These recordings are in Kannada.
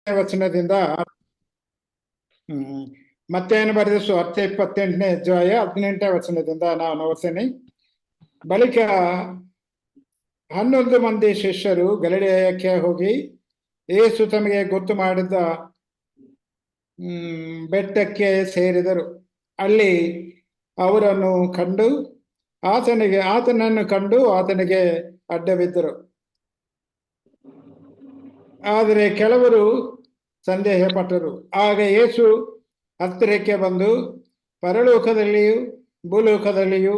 ವಚನದಿಂದ ಮತ್ತೇನು ಬರೆದ ಸುವಾರ್ತೆ 28ನೇ ಅಧ್ಯಾಯ 18ನೇ ವಚನದಿಂದ ನಾನು ಓದ್ತೇನೆ. ಬಳಿಕ 11 ಮಂದಿ ಶಿಷ್ಯರು ಗಲಿಲಾಯಕ್ಕೆ ಹೋಗಿ ಯೇಸು ತಮಗೆ ಗೊತ್ತು ಮಾಡಿದ ಬೆಟ್ಟಕ್ಕೆ ಸೇರಿದರು. ಅಲ್ಲಿ ಅವರನ್ನು ಕಂಡು ಆತನನ್ನು ಕಂಡು ಆತನಿಗೆ ಅಡ್ಡ ಬಿದ್ದರು. ಆದರೆ ಕೆಲವರು ಸಂದೇಹ ಪಟ್ಟರು. ಆಗ ಯೇಸು ಹತ್ತಿರಕ್ಕೆ ಬಂದು, ಪರಲೋಕದಲ್ಲಿಯೂ ಭೂಲೋಕದಲ್ಲಿಯೂ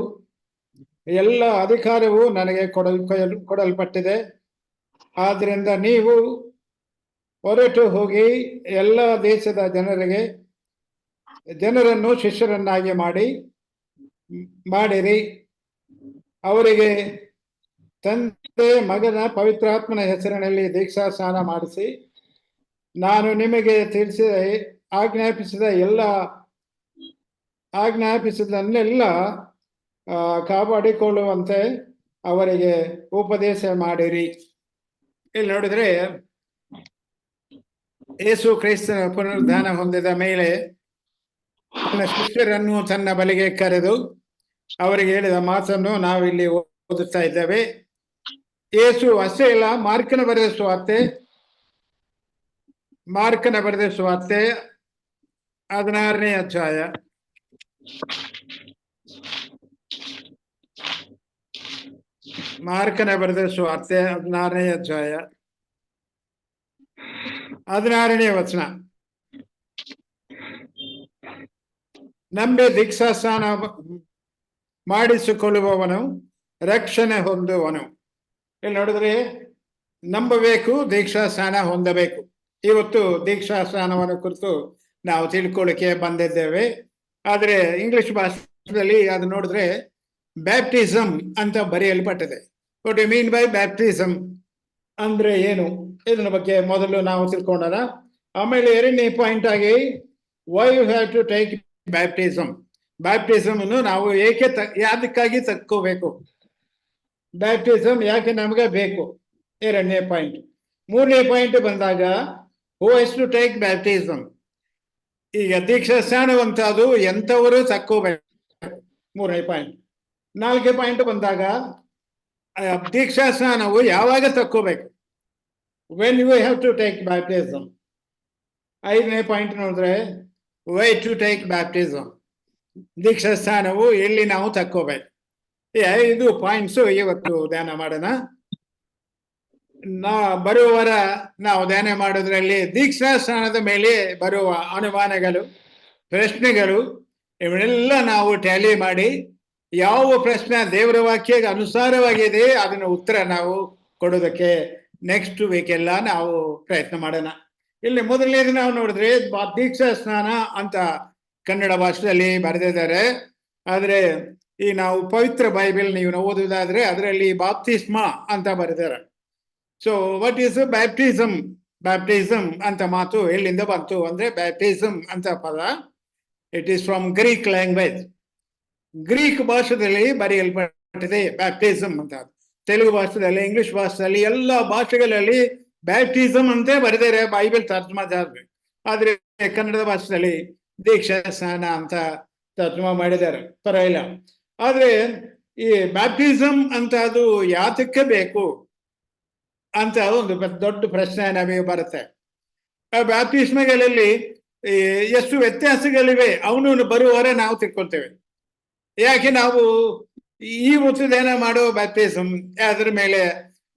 ಎಲ್ಲ ಅಧಿಕಾರವು ನನಗೆ ಕೊಡಲ್ಪಟ್ಟಿದೆ. ಆದ್ದರಿಂದ ನೀವು ಹೊರಟು ಹೋಗಿ ಎಲ್ಲ ದೇಶದ ಜನರನ್ನು ಶಿಷ್ಯರನ್ನಾಗಿ ಮಾಡಿರಿ. ಅವರಿಗೆ ತಂದೆ ಮಗನ ಪವಿತ್ರಾತ್ಮನ ಹೆಸರಿನಲ್ಲಿ ದೀಕ್ಷಾ ಸ್ನಾನ ಮಾಡಿಸಿ, ನಾನು ನಿಮಗೆ ಆಜ್ಞಾಪಿಸಿದನ್ನೆಲ್ಲ ಕಾಪಾಡಿಕೊಳ್ಳುವಂತೆ ಅವರಿಗೆ ಉಪದೇಶ ಮಾಡಿರಿ. ಇಲ್ಲಿ ನೋಡಿದ್ರೆ ಯೇಸು ಕ್ರಿಸ್ತನ ಪುನರುದ್ಧಾನ ಹೊಂದಿದ ಮೇಲೆ ತನ್ನ ಶಿಷ್ಯರನ್ನು ತನ್ನ ಬಳಿಗೆ ಕರೆದು ಅವರಿಗೆ ಹೇಳಿದ ಮಾತನ್ನು ನಾವಿಲ್ಲಿ ಓದುತ್ತಾ ಇದ್ದೇವೆ. ಯೇಸು ಅಷ್ಟೇ ಇಲ್ಲ, ಮಾರ್ಕನ ಬರೆದ ಸುವಾರ್ತೆ 16ನೇ ಅಧ್ಯಾಯ 16ನೇ ವಚನ. ನಂಬಿ ದೀಕ್ಷಾ ಸ್ನಾನ ಮಾಡಿಸಿಕೊಳ್ಳುವವನು ರಕ್ಷಣೆ ಹೊಂದುವನು. ಇಲ್ಲಿ ನೋಡಿದ್ರೆ ನಂಬಬೇಕು, ದೀಕ್ಷಾ ಸ್ನಾನ ಹೊಂದಬೇಕು. ಇವತ್ತು ದೀಕ್ಷಾ ಸ್ನಾನವನ್ನು ಕುರಿತು ನಾವು ತಿಳ್ಕೊಳ್ಳಿಕ್ಕೆ ಬಂದಿದ್ದೇವೆ. ಆದರೆ ಇಂಗ್ಲಿಷ್ ಭಾಷೆಯಲ್ಲಿ ಅದು ನೋಡಿದ್ರೆ ಬ್ಯಾಪ್ಟಿಸಮ್ ಅಂತ ಬರೆಯಲ್ಪಟ್ಟಿದೆ. What you mean by baptism ಅಂದ್ರೆ ಏನು, ಇದರ ಬಗ್ಗೆ ಮೊದಲು ನಾವು ತಿಳ್ಕೊಂಡಾರ. ಆಮೇಲೆ 2ನೇ ಪಾಯಿಂಟ್ ಆಗಿ why you have to take baptism ಅನ್ನು ನಾವು ಯಾದಕ್ಕಾಗಿ ತಕ್ಕೋಬೇಕು, ಬ್ಯಾಪ್ಟಿಸಮ್ ಯಾಕೆ ನಮಗೆ ಬೇಕು, 2ನೇ ಪಾಯಿಂಟ್. 3ನೇ ಪಾಯಿಂಟ್ ಬಂದಾಗ who has to take baptism. ಈಗ ದೀಕ್ಷಾ ಸ್ನಾನವಂತದ್ದು ಎಂಥವರು ತಕ್ಕೋಬೇಕು, 3ನೇ ಪಾಯಿಂಟ್. 4ನೇ ಪಾಯಿಂಟ್ ಬಂದಾಗ ದೀಕ್ಷಾ ಸ್ನಾನವು ಯಾವಾಗ ತಕ್ಕೋಬೇಕು, when you have to take baptism. 5ನೇ ಪಾಯಿಂಟ್ ನೋಡಿದ್ರೆ ವೈ ಟು ಟೇಕ್ ಬ್ಯಾಪ್ಟಿಸಮ್, ದೀಕ್ಷಾ ಸ್ನಾನವು ಎಲ್ಲಿ ನಾವು ತಕ್ಕೋಬೇಕು. 5 ಪಾಯಿಂಟ್ಸ್ ಇವತ್ತು ಧ್ಯಾನ ಮಾಡೋಣ. ಬರುವ ವಾರ ನಾವು ಧ್ಯಾನ ಮಾಡೋದ್ರಲ್ಲಿ ದೀಕ್ಷಾ ಸ್ನಾನದ ಮೇಲೆ ಬರುವ ಅನುಮಾನಗಳು, ಪ್ರಶ್ನೆಗಳು ಇವನ್ನೆಲ್ಲ ನಾವು ಟ್ಯಾಲಿ ಮಾಡಿ ಯಾವ ಪ್ರಶ್ನೆ ದೇವರ ವಾಕ್ಯಕ್ಕೆ ಅನುಸಾರವಾಗಿದೆ ಅದನ್ನ ಉತ್ತರ ನಾವು ಕೊಡೋದಕ್ಕೆ ನೆಕ್ಸ್ಟ್ ವೀಕ್ ಎಲ್ಲ ನಾವು ಪ್ರಯತ್ನ ಮಾಡೋಣ. ಇಲ್ಲಿ ಮೊದಲನೇದು ನಾವು ನೋಡಿದ್ರೆ ದೀಕ್ಷಾ ಸ್ನಾನ ಅಂತ ಕನ್ನಡ ಭಾಷೆಯಲ್ಲಿ ಬರೆದಿದ್ದಾರೆ. ಆದರೆ ಈ ನಾವು ಪವಿತ್ರ ಬೈಬಲ್ ನೀವು ಓದುವುದಾದ್ರೆ ಅದರಲ್ಲಿ ಬಾಪ್ತಿಸ್ಮ ಅಂತ ಬರೆದಿದ್ದಾರೆ. ಸೊ ವಾಟ್ ಈಸ್ ಬ್ಯಾಪ್ಟಿಸಮ್ ಅಂತ ಮಾತು ಎಲ್ಲಿಂದ ಬಂತು ಅಂದ್ರೆ, ಬ್ಯಾಪ್ಟಿಸಮ್ ಅಂತ ಪದ it is from Greek language. Greek ಭಾಷೆಯಲ್ಲಿ ಬರೆಯಲ್ಪಟ್ಟಿದೆ ಬ್ಯಾಪ್ಟಿಸಮ್ ಅಂತ. ತೆಲುಗು ಭಾಷೆಯಲ್ಲಿ, ಇಂಗ್ಲಿಷ್ ಭಾಷೆಯಲ್ಲಿ, ಎಲ್ಲ ಭಾಷೆಗಳಲ್ಲಿ ಬ್ಯಾಪ್ಟಿಸಮ್ ಅಂತ ಬರೆದಿದ್ದಾರೆ ಬೈಬಲ್ ತರ್ಜುಮಾ ಜಾಸ್ತಿ. ಆದ್ರೆ ಕನ್ನಡದ ಭಾಷೆಯಲ್ಲಿ ದೀಕ್ಷಾ ಸ್ನಾನ ಅಂತ ತರ್ಜುಮಾ ಮಾಡಿದ್ದಾರೆ, ಪರವಾಗಿಲ್ಲ. ಆದ್ರೆ ಈ ಬ್ಯಾಪ್ಟಿಸಮ್ ಅಂತ ಅದು ಯಾತಕ್ಕೆ ಬೇಕು ಅಂತ ಒಂದು ದೊಡ್ಡ ಪ್ರಶ್ನೆ ನಮಗೆ ಬರುತ್ತೆ. ಬ್ಯಾಪ್ಟಿಸ್ಮಗಳಲ್ಲಿ ಎಷ್ಟು ವ್ಯತ್ಯಾಸಗಳಿವೆ ಅವನು ಬರುವವರೆ ನಾವು ತಿಳ್ಕೊಳ್ತೇವೆ. ಯಾಕೆ ನಾವು ಈ ಧ್ಯಾನ ಮಾಡೋ ಬ್ಯಾಪ್ಟಿಸಮ್ ಅದ್ರ ಮೇಲೆ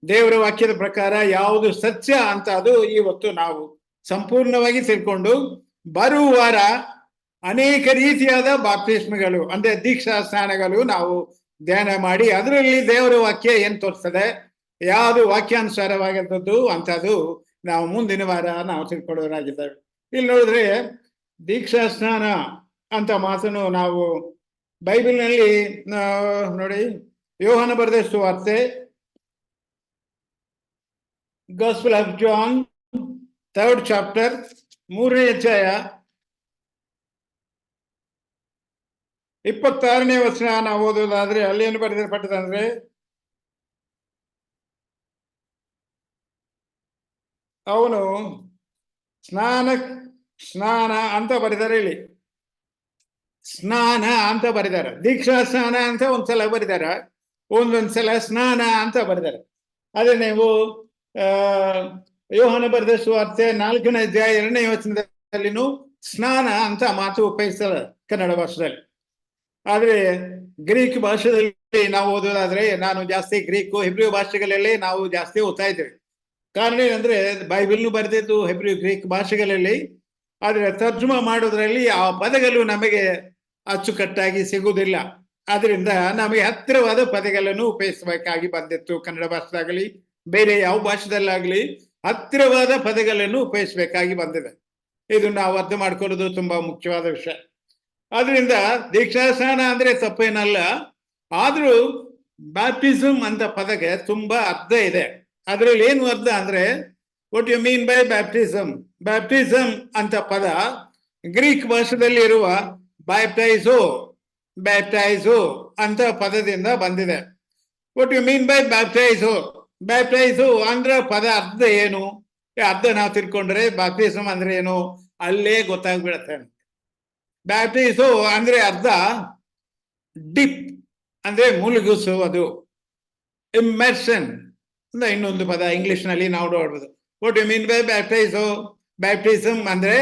ದೇವರ ವಾಕ್ಯದ ಪ್ರಕಾರ ಯಾವುದು ಸತ್ಯ ಅಂತ ಅದು ಇವತ್ತು ನಾವು ಸಂಪೂರ್ಣವಾಗಿ ತಿಳ್ಕೊಂಡು ಬರುವ ವಾರ ಅನೇಕ ರೀತಿಯಾದ ಬಾಪ್ತಿಸ್ಮಗಳು ಅಂದ್ರೆ ದೀಕ್ಷಾ ಸ್ನಾನಗಳು ನಾವು ಧ್ಯಾನ ಮಾಡಿ ಅದರಲ್ಲಿ ದೇವರ ವಾಕ್ಯ ಏನ್ ತೋರಿಸ್ತದೆ, ಯಾವುದು ವಾಕ್ಯಾನುಸಾರವಾಗಿದ್ದದ್ದು ಅಂತದ್ದು ನಾವು ಮುಂದಿನ ವಾರ ನಾವು ತಿಳ್ಕೊಳ್ಳೋರಾಗಿದ್ದೇವೆ. ಇಲ್ಲಿ ನೋಡಿದ್ರೆ ದೀಕ್ಷಾ ಸ್ನಾನ ಅಂತ ಮಾತನ್ನು ನಾವು ಬೈಬಲ್ನಲ್ಲಿ ನೋಡಿ, ಯೋಹಾನ ಬರೆದ ಸುವಾರ್ತೆ gospel of John 3rd chapter 3ನೇ ಅಧ್ಯಾಯ 26ನೇ ವಚನ ನಾವು ಓದೋದಾದ್ರೆ ಅಲ್ಲಿ ಏನು ಬರೆದಿರಪಟ್ಟದಂದ್ರೆ, ಅವನು ಸ್ನಾನ ಸ್ನಾನ ಅಂತ ಬರೆದಾರೆ ಇಲ್ಲಿ. ಸ್ನಾನ ಅಂತ ಬರೆದಾರೆ. ದೀಕ್ಷಾ ಸ್ನಾನ ಅಂತ ಒಂದ್ಸಲ ಬರೆದಾರೆ, ಒಂದೊಂದ್ಸಲ ಸ್ನಾನ ಅಂತ ಬರೆದಾರೆ. ಅದೇ ನೀವು ಯೋಹಾನ ಬರೆದ ಸುವಾರ್ತೆ 4ನೇ ಅಧ್ಯಾಯ 2ನೇ ವಚನದಲ್ಲಿನೂ ಸ್ನಾನ ಅಂತ ಮಾತು ಉಪಯೋಗಿಸ್ತಾರೆ ಕನ್ನಡ ಭಾಷೆದಲ್ಲಿ. ಆದ್ರೆ ಗ್ರೀಕ್ ಭಾಷೆಯಲ್ಲಿ ನಾವು ಓದೋದಾದ್ರೆ, ನಾನು ಜಾಸ್ತಿ ಗ್ರೀಕು ಹೆಬ್ರಿಯೋ ಭಾಷೆಗಳಲ್ಲಿ ನಾವು ಜಾಸ್ತಿ ಓದ್ತಾ ಇದ್ದೇವೆ. ಕಾರಣ ಏನಂದ್ರೆ ಬೈಬಲ್ನು ಬರೆದಿದ್ದು ಹೆಬ್ರಿಯೋ ಗ್ರೀಕ್ ಭಾಷೆಗಳಲ್ಲಿ, ಆದ್ರೆ ತರ್ಜುಮಾ ಮಾಡೋದ್ರಲ್ಲಿ ಆ ಪದಗಳು ನಮಗೆ ಅಚ್ಚುಕಟ್ಟಾಗಿ ಸಿಗುವುದಿಲ್ಲ. ಆದ್ರಿಂದ ನಮಗೆ ಹತ್ತಿರವಾದ ಪದಗಳನ್ನು ಉಪಯೋಗಿಸಬೇಕಾಗಿ ಬಂದಿತ್ತು. ಕನ್ನಡ ಭಾಷೆದಾಗಲಿ ಬೇರೆ ಯಾವ ಭಾಷೆದಲ್ಲಾಗ್ಲಿ ಹತ್ತಿರವಾದ ಪದಗಳನ್ನು ಉಪಯೋಗಿಸಬೇಕಾಗಿ ಬಂದಿದೆ. ಇದು ನಾವು ಅರ್ಥ ಮಾಡ್ಕೊಳ್ಳೋದು ತುಂಬಾ ಮುಖ್ಯವಾದ ವಿಷಯ. ಆದ್ರಿಂದ ದೀಕ್ಷಾಸ್ನಾನ ಅಂದ್ರೆ ತಪ್ಪೇನಲ್ಲ, ಆದ್ರೂ ಬ್ಯಾಪ್ಟಿಸಮ್ ಅಂತ ಪದಕ್ಕೆ ತುಂಬಾ ಅರ್ಥ ಇದೆ. ಅದ್ರಲ್ಲಿ ಏನು ಅರ್ಥ ಅಂದ್ರೆ, what you mean by baptism? Baptism ಅಂತ ಪದ ಗ್ರೀಕ್ ಭಾಷೆದಲ್ಲಿ ಇರುವ ಬ್ಯಾಪ್ಟೈಸೋ ಬ್ಯಾಪ್ಟೈಸೋ ಅಂತ ಪದದಿಂದ ಬಂದಿದೆ. ವಾಟ್ ಯು ಮೀನ್ ಬೈ ಬ್ಯಾಪ್ಟೈಸೋ? ಬ್ಯಾಪ್ಟೈಸೋ ಅಂದ್ರೆ ಪದ ಅರ್ಥ ಏನು? ಅರ್ಥ ನಾವು ತಿಳ್ಕೊಂಡ್ರೆ ಬ್ಯಾಪ್ಟಿಸಮ್ ಅಂದ್ರೆ ಏನು ಅಲ್ಲೇ ಗೊತ್ತಾಗ್ಬಿಡತ್ತೆ. ಬ್ಯಾಪ್ಟಿಸೋ ಅಂದ್ರೆ ಅರ್ಥ ಡಿಪ್ ಅಂದ್ರೆ ಮುಳುಗಿಸುವುದು. ಇಮ್ಮರ್ಷನ್ ಅಂದ್ರೆ ಇನ್ನೊಂದು ಪದ ಇಂಗ್ಲಿಷ್ ನಲ್ಲಿ ನಾವು ನೋಡ್ಬೋದು. ವಾಟ್ ಯು ಮೀನ್ ಬೈ ಬ್ಯಾಪ್ಟೈಸೋ? ಬ್ಯಾಪ್ಟಿಸಮ್ ಅಂದ್ರೆ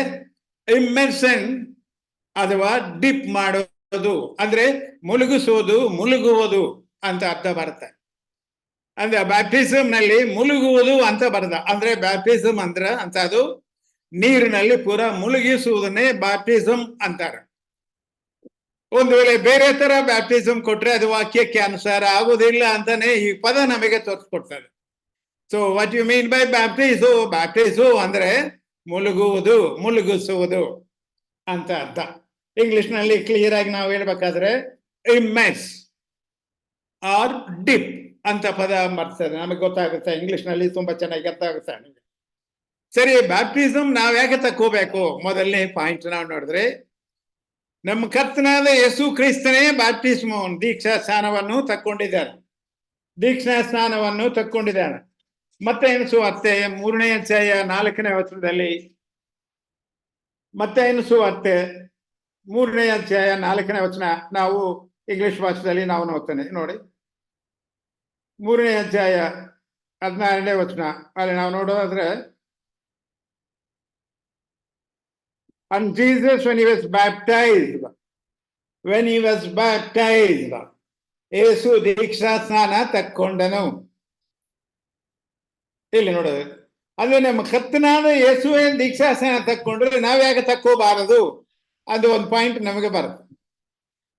ಇಮ್ಮರ್ಷನ್ ಅಥವಾ ಡಿಪ್ ಮಾಡೋದು, ಅಂದ್ರೆ ಮುಳುಗಿಸುವುದು, ಮುಳುಗುವುದು ಅಂತ ಅರ್ಥ ಬರುತ್ತೆ. ಅಂದ್ರೆ ಬ್ಯಾಪ್ಟಿಸಮ್ ನಲ್ಲಿ ಮುಳುಗುವುದು ಅಂತ ಬರದ, ಅಂದ್ರೆ ಬ್ಯಾಪ್ಟಿಸಮ್ ಅಂದ್ರೆ ಅಂತ ಅದು ನೀರಿನಲ್ಲಿ ಪೂರ ಮುಳುಗಿಸುವುದನ್ನೇ ಬ್ಯಾಪ್ಟಿಸಮ್ ಅಂತಾರೆ. ಒಂದು ವೇಳೆ ಬೇರೆ ತರ ಬ್ಯಾಪ್ಟಿಸಮ್ ಕೊಟ್ರೆ ಅದು ವಾಕ್ಯಕ್ಕೆ ಅನುಸಾರ ಆಗುವುದಿಲ್ಲ ಅಂತಾನೆ ಈ ಪದ ನಮಗೆ ತೋರಿಸ್ಕೊಡ್ತಾರೆ. So what you mean by ಬ್ಯಾಪ್ಟಿಸು? ಬ್ಯಾಪ್ಟಿಸು ಅಂದ್ರೆ ಮುಳುಗುವುದು, ಮುಳುಗಿಸುವುದು ಅಂತ ಅರ್ಥ. ಇಂಗ್ಲಿಷ್ ನಲ್ಲಿ ಕ್ಲಿಯರ್ ಆಗಿ ನಾವು ಹೇಳ್ಬೇಕಾದ್ರೆ ಇಮ್ಮೆರ್ಸ್ ಆರ್ ಡಿಪ್ ಅಂತ ಪದ ಬರ್ತದೆ, ನಮಗೆ ಗೊತ್ತಾಗುತ್ತೆ. ಇಂಗ್ಲಿಷ್ ನಲ್ಲಿ ತುಂಬಾ ಚೆನ್ನಾಗಿ ಅರ್ಥ ಆಗುತ್ತೆ ನಮಗೆ. ಸರಿ, ಬ್ಯಾಪ್ಟಿಸಮ್ ನಾವ್ ಯಾಕೆ ತಕ್ಕೋಬೇಕು? ಮೊದಲನೇ ಪಾಯಿಂಟ್ ನಾವು ನೋಡಿದ್ರೆ, ನಮ್ಮ ಕರ್ತನಾದ ಯೇಸು ಕ್ರಿಸ್ತನೇ ಬ್ಯಾಪ್ಟಿಸಮ್ ದೀಕ್ಷಾ ಸ್ನಾನವನ್ನು ತಕ್ಕೊಂಡಿದ್ದಾನೆ. ದೀಕ್ಷಾ ಸ್ನಾನವನ್ನು ತಕ್ಕೊಂಡಿದ್ದಾನೆ. ಮತ್ತೆ ಸುವಾರ್ತೆ 3ನೇ ಅಧ್ಯಾಯ 4ನೇ ವಚನದಲ್ಲಿ, ಮತ್ತೆ ಸುವಾರ್ತೆ 3ನೇ ಅಧ್ಯಾಯ 4ನೇ ವಚನ ನಾವು ಇಂಗ್ಲಿಷ್ ಭಾಷೆಯಲ್ಲಿ ನಾವು ನೋಡ್ತೇನೆ ನೋಡಿ. 3ನೇ ಅಧ್ಯಾಯ 16ನೇ ವಚನ ಅಲ್ಲಿ ನಾವು ನೋಡೋದಾದ್ರೆ, and Jesus when he was baptized, ಯೇಸು ದೀಕ್ಷಾ ಸ್ನಾನ ತಕ್ಕೊಂಡನು. ಇಲ್ಲಿ ನೋಡೋದು ಅಂದ್ರೆ ನಮ್ಮ ಕರ್ತನಾದ ಯೇಸುವೇ ದೀಕ್ಷಾ ಸ್ನಾನ ತಕ್ಕೊಂಡ್ರೆ ನಾವ್ ಯಾಕೆ ತಕ್ಕೋಬಾರದು? ಅದು ಒಂದು ಪಾಯಿಂಟ್ ನಮಗೆ ಬರುತ್ತೆ.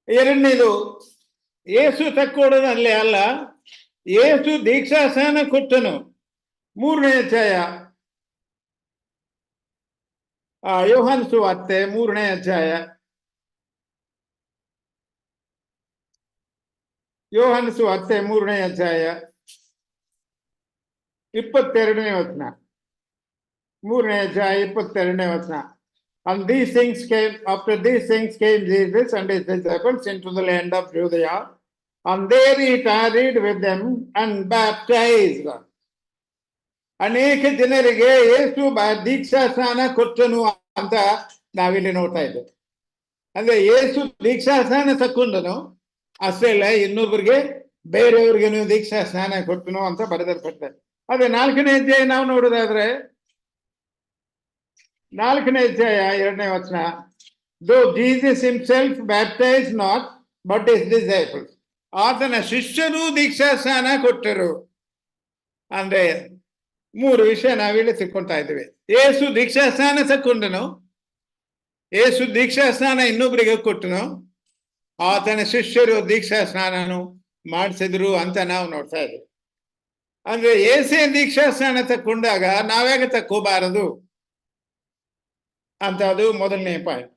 ಎರಡನೇದು, ಯೇಸು ತಕ್ಕೊಡೋದಲ್ಲೇ ಅಲ್ಲ, ಯೇಸು ದೀಕ್ಷಾ ಸ್ನಾನ ಕೊಟ್ಟನು. 3ನೇ ಅಧ್ಯಾಯ ಯೋಹಾನ ಸುವಾರ್ತೆ 3ನೇ ಅಧ್ಯಾಯ, ಯೋಹಾನ ಸುವಾರ್ತೆ 3ನೇ ಅಧ್ಯಾಯ 22ನೇ ವಚನ. 3ನೇ ಅಧ್ಯಾಯ 22ನೇ ವಚನ. And these things came, after these things came Jesus and his disciples into the land of Judea, and there he tarried with them and baptized. ಅನೇಕ ಜನರಿಗೆ ಯೇಸು ದೀಕ್ಷಾ ಸ್ನಾನ ಕೊಟ್ಟನು ಅಂತ ನಾವಿಲ್ಲಿ ನೋಡ್ತಾ ಇದ್ದೇವೆ. ಅಂದ್ರೆ ಯೇಸು ದೀಕ್ಷಾ ಸ್ನಾನ ತಕ್ಕೊಂಡನು, ಅಷ್ಟೇ ಇಲ್ಲ, ಇನ್ನೊಬ್ಬರಿಗೆ ಬೇರೆಯವ್ರಿಗೇನು ದೀಕ್ಷಾ ಸ್ನಾನ ಕೊಟ್ಟನು ಅಂತ ಬರೆದಲ್ಪಡ್ತಾರೆ. ಅದೇ 4ನೇ ಅಧ್ಯಾಯ ನಾವು ನೋಡೋದಾದ್ರೆ, 4ನೇ ಅಧ್ಯಾಯ 2ನೇ ವಚನ, though Jesus himself baptized not but his disciples, ಆತನ ಶಿಷ್ಯರು ದೀಕ್ಷಾ ಸ್ನಾನ ಕೊಟ್ಟರು. ಅಂದ್ರೆ 3 ವಿಷಯ ನಾವಿಲ್ಲಿ ತಿಳ್ಕೊಳ್ತಾ ಇದ್ದೇವೆ. ಯೇಸು ದೀಕ್ಷಾ ಸ್ನಾನ ತಕ್ಕೊಂಡನು, ಯೇಸು ದೀಕ್ಷಾ ಸ್ನಾನ ಇನ್ನೊಬ್ಬರಿಗೆ ಕೊಟ್ಟನು, ಆತನ ಶಿಷ್ಯರು ದೀಕ್ಷಾ ಸ್ನಾನನು ಮಾಡಿಸಿದ್ರು ಅಂತ ನಾವು ನೋಡ್ತಾ ಇದ್ದೇವೆ. ಅಂದ್ರೆ ಏಸೇ ದೀಕ್ಷಾ ಸ್ನಾನ ತಕ್ಕೊಂಡಾಗ ನಾವ್ಯಾಕೆ ತಕ್ಕೋಬಾರದು ಅಂತ ಅದು ಮೊದಲನೇ ಪಾಯಿಂಟ್.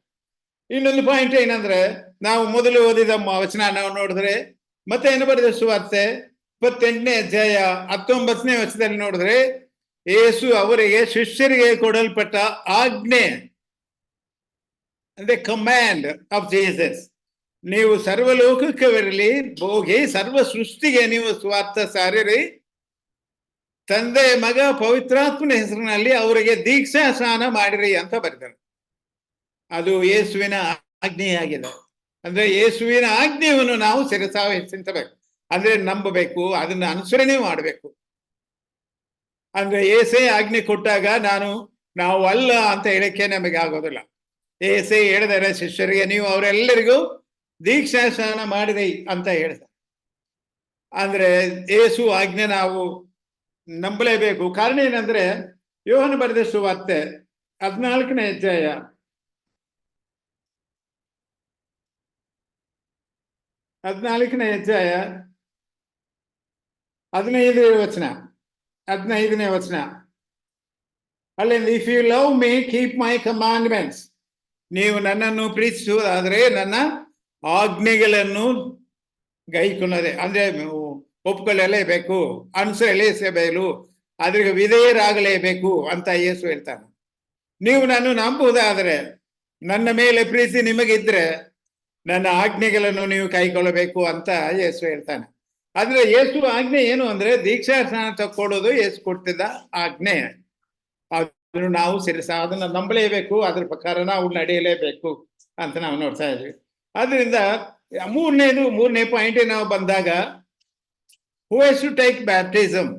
ಇನ್ನೊಂದು ಪಾಯಿಂಟ್ ಏನಂದ್ರೆ, ನಾವು ಮೊದಲು ಓದಿದ ವಚನ ನಾವು ನೋಡಿದ್ರೆ, ಮತ್ತೆ ಏನು ಬರೆದ ಸುವಾರ್ತೆ 28ನೇ ಅಧ್ಯಾಯ 19ನೇ ವಚನದಲ್ಲಿ ನೋಡಿದ್ರೆ, ಯೇಸು ಅವರಿಗೆ ಶಿಷ್ಯರಿಗೆ ಕೊಡಲ್ಪಟ್ಟ ಆಜ್ಞೆ ಅಂದ್ರೆ ಕಮ್ಯಾಂಡ್ ಆಫ್ ಜೀಸಸ್, ನೀವು ಸರ್ವಲೋಕಕ್ಕೆ ಬರಲಿ, ಹೋಗಿ ಸರ್ವ ಸೃಷ್ಟಿಗೆ ನೀವು ಸುವಾರ್ತೆ ಸಾರಿರಿ, ತಂದೆ ಮಗ ಪವಿತ್ರಾತ್ಮನ ಹೆಸರಿನಲ್ಲಿ ಅವರಿಗೆ ದೀಕ್ಷಾ ಸ್ನಾನ ಮಾಡಿರಿ ಅಂತ ಬರೆದರು. ಅದು ಯೇಸುವಿನ ಆಜ್ಞೆಯಾಗಿದೆ. ಅಂದ್ರೆ ಯೇಸುವಿನ ಆಜ್ಞೆಯನ್ನು ನಾವು ಶಿರಸಾವಹಿಸಬೇಕು, ಅಂದ್ರೆ ನಂಬಬೇಕು, ಅದನ್ನ ಅನುಸರಣೆ ಮಾಡಬೇಕು. ಅಂದ್ರೆ ಏಸೇ ಆಜ್ಞೆ ಕೊಟ್ಟಾಗ ನಾವು ಅಲ್ಲ ಅಂತ ಹೇಳಕ್ಕೆ ನಮಗೆ ಆಗೋದಿಲ್ಲ. ಏಸೇ ಹೇಳಿದರೆ ಶಿಷ್ಯರಿಗೆ, ನೀವು ಅವರೆಲ್ಲರಿಗೂ ದೀಕ್ಷಾ ಸ್ನಾನ ಮಾಡಿರಿ ಅಂತ ಹೇಳಿದ. ಅಂದ್ರೆ ಏಸು ಆಜ್ಞೆ ನಾವು ನಂಬಲೇಬೇಕು. ಕಾರಣ ಏನಂದ್ರೆ ಯೋಹನ ಬರೆದ ಸುವಾರ್ತೆ 14ನೇ ಅಧ್ಯಾಯ 15ನೇ ವಚನ 15ನೇ ವಚನ ಅಲ್ಲಿ, if you love me keep my commandments, ನೀವು ನನ್ನನ್ನು ಪ್ರೀತಿಸುವುದಾದ್ರೆ ನನ್ನ ಆಜ್ಞೆಗಳನ್ನು ಗೈಕೊಳ್ಳದೆ, ಅಂದ್ರೆ ಒಪ್ಕೊಳ್ಳಲೇಬೇಕು, ಅನುಸರಿಸಲೇಬೇಕು, ಅದ್ರಿಗೆ ವಿಧೇಯರಾಗಲೇಬೇಕು ಅಂತ ಯೇಸು ಹೇಳ್ತಾನೆ. ನೀವು ನಾನು ನಂಬುವುದಾದ್ರೆ, ನನ್ನ ಮೇಲೆ ಪ್ರೀತಿ ನಿಮಗಿದ್ರೆ ನನ್ನ ಆಜ್ಞೆಗಳನ್ನು ನೀವು ಕೈಗೊಳ್ಳಬೇಕು ಅಂತ ಯೇಸು ಹೇಳ್ತಾನೆ. ಆದ್ರೆ ಯೇಸು ಆಜ್ಞೆ ಏನು ಅಂದ್ರೆ ದೀಕ್ಷಾ ಸ್ನಾನ ತಕ್ಕೊಳ್ಳೋದು ಯೇಸು ಕೊಡ್ತಿದ್ದ ಆಜ್ಞೆ. ಅದನ್ನು ನಾವು ಅದನ್ನ ನಂಬಲೇಬೇಕು, ಅದ್ರ ಪ್ರಕಾರ ನಾವು ನಡೆಯಲೇಬೇಕು ಅಂತ ನಾವು ನೋಡ್ತಾ ಇದ್ವಿ. ಆದ್ರಿಂದ ಮೂರನೇ ಪಾಯಿಂಟ್ ನಾವು ಬಂದಾಗ, who has to take baptism,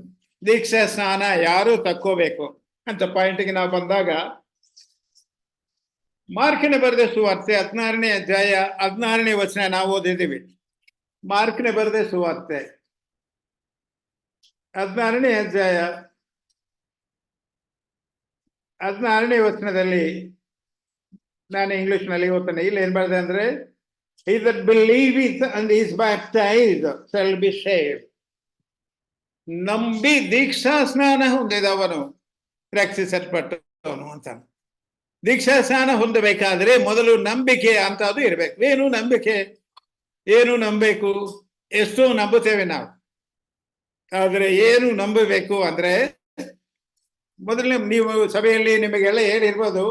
ದೀಕ್ಷಾ ಸ್ನಾನ ಯಾರು ತಕ್ಕೋಬೇಕು ಅಂತ ಪಾಯಿಂಟ್ಗೆ ನಾವು ಬಂದಾಗ, ಮಾರ್ಕನ ಬರೆದ ಸುವಾರ್ತೆ 16ನೇ ಅಧ್ಯಾಯ 16ನೇ ವಚನ ನಾವು ಓದಿದ್ದೀವಿ. ಮಾರ್ಕನ ಬರೆದ ಸುವಾರ್ತೆ 16ನೇ ಅಧ್ಯಾಯ 16ನೇ ವಚನದಲ್ಲಿ, ನಾನು ಇಂಗ್ಲಿಷ್ ನಲ್ಲಿ ಓದ್ತಾನೆ. ಇಲ್ಲಿ ಏನ್ ಬರ್ತದೆ ಅಂದ್ರೆ, he that believeth and is baptized shall be saved. ನಂಬಿ ದೀಕ್ಷಾ ಸ್ನಾನ ಹೊಂದಿದವನು ರಕ್ಷಿಸಲ್ಪಟ್ಟವನು ಅಂತ. ದೀಕ್ಷಾ ಸ್ನಾನ ಹೊಂದಬೇಕಾದ್ರೆ ಮೊದಲು ನಂಬಿಕೆ ಅಂತ ಅದು ಇರ್ಬೇಕು. ಏನು ನಂಬಿಕೆ? ಏನು ನಂಬಬೇಕು? ಎಷ್ಟೋ ನಂಬುತ್ತೇವೆ ನಾವು, ಆದ್ರೆ ಏನು ನಂಬಬೇಕು ಅಂದ್ರೆ, ಮೊದಲನೇ ನೀವು ಸಭೆಯಲ್ಲಿ ನಿಮಗೆಲ್ಲ ಹೇಳಿರ್ಬೋದು,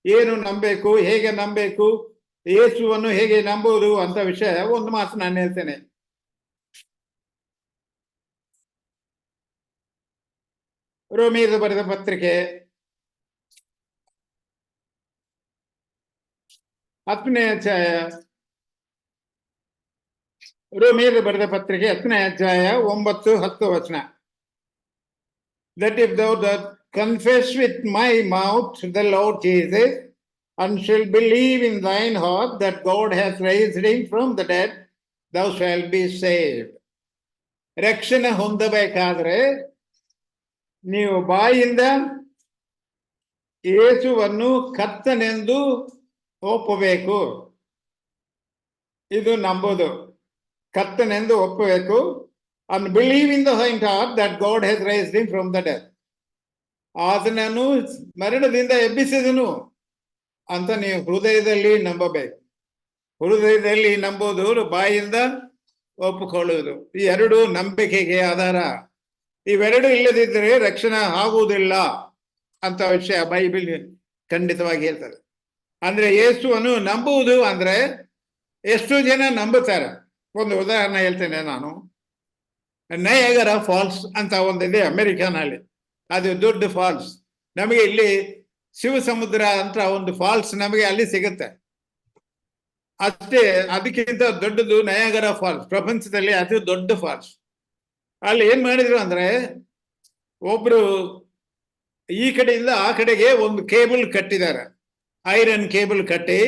ಏನು ನಂಬಬೇಕು, ಹೇಗೆ ನಂಬಬೇಕು, ಯೇಸುವನ್ನು ಹೇಗೆ ನಂಬುವುದು ಅಂತ ವಿಷಯ. ಒಂದು ಮಾತು ನಾನು ಹೇಳ್ತೇನೆ. ರೋಮಿಯರು ಬರೆದ ಪತ್ರಿಕೆ 10ನೇ ಅಧ್ಯಾಯ, ರೋಮಿಯರು ಬರೆದ ಪತ್ರಿಕೆ 10ನೇ ಅಧ್ಯಾಯ 9-10 ವಚನ. That if thou dost confess with my mouth the Lord Jesus, and shall believe in thine heart that God hath raised him from the dead, thou shalt be saved. ರಕ್ಷಣೆ ಹೊಂದಬೇಕಾದ್ರೆ ನೀವು ಬಾಯಿಂದ ಯೇಸುವನ್ನು ಕರ್ತನೆಂದು ಒಪ್ಪಬೇಕು. ಇದು ನಂಬೋದು, ಕರ್ತನೆಂದು ಒಪ್ಪಬೇಕು. and believe in the heart that God has raised him from the dead. ಆತನನ್ನು ಮರಣದಿಂದ ಎಬ್ಬಿಸಿದನು ಅಂತ ನೀವು ಹೃದಯದಲ್ಲಿ ನಂಬಬೇಕು. ಹೃದಯದಲ್ಲಿ ನಂಬೋದು, ಬಾಯಿಂದ ಒಪ್ಪಿಕೊಳ್ಳುವುದು. ಈ ಎರಡು ನಂಬಿಕೆಗೆ ಆಧಾರ. ಇವೆರಡು ಇಲ್ಲದಿದ್ದರೆ ರಕ್ಷಣೆ ಆಗುವುದಿಲ್ಲ ಅಂತ ವಿಷಯ ಬೈಬಲ್ ಖಂಡಿತವಾಗಿ ಹೇಳ್ತಾರೆ. ಅಂದ್ರೆ ಯೇಸುವನ್ನು ನಂಬುವುದು ಅಂದ್ರೆ ಎಷ್ಟು ಜನ ನಂಬುತ್ತಾರೆ. ಒಂದು ಉದಾಹರಣೆ ಹೇಳ್ತೇನೆ ನಾನು. ನಯಾಗರ ಫಾಲ್ಸ್ ಅಂತ ಒಂದಿದೆ ಅಮೆರಿಕಾನಲ್ಲಿ, ಅದು ದೊಡ್ಡ ಫಾಲ್ಸ್. ನಮಗೆ ಇಲ್ಲಿ ಶಿವ ಸಮುದ್ರ ಅಂತ ಒಂದು ಫಾಲ್ಸ್ ನಮಗೆ ಅಲ್ಲಿ ಸಿಗುತ್ತೆ ಅಷ್ಟೇ. ಅದಕ್ಕಿಂತ ದೊಡ್ಡದು ನಯಾಗರ ಫಾಲ್ಸ್, ಪ್ರಪಂಚದಲ್ಲಿ ಅತಿ ದೊಡ್ಡ ಫಾಲ್ಸ್. ಅಲ್ಲಿ ಏನ್ ಮಾಡಿದ್ರು ಅಂದ್ರೆ, ಒಬ್ರು ಈ ಕಡೆಯಿಂದ ಆ ಕಡೆಗೆ ಒಂದು ಕೇಬಲ್ ಕಟ್ಟಿದ್ದಾರೆ, ಐರನ್ ಕೇಬಲ್ ಕಟ್ಟಿ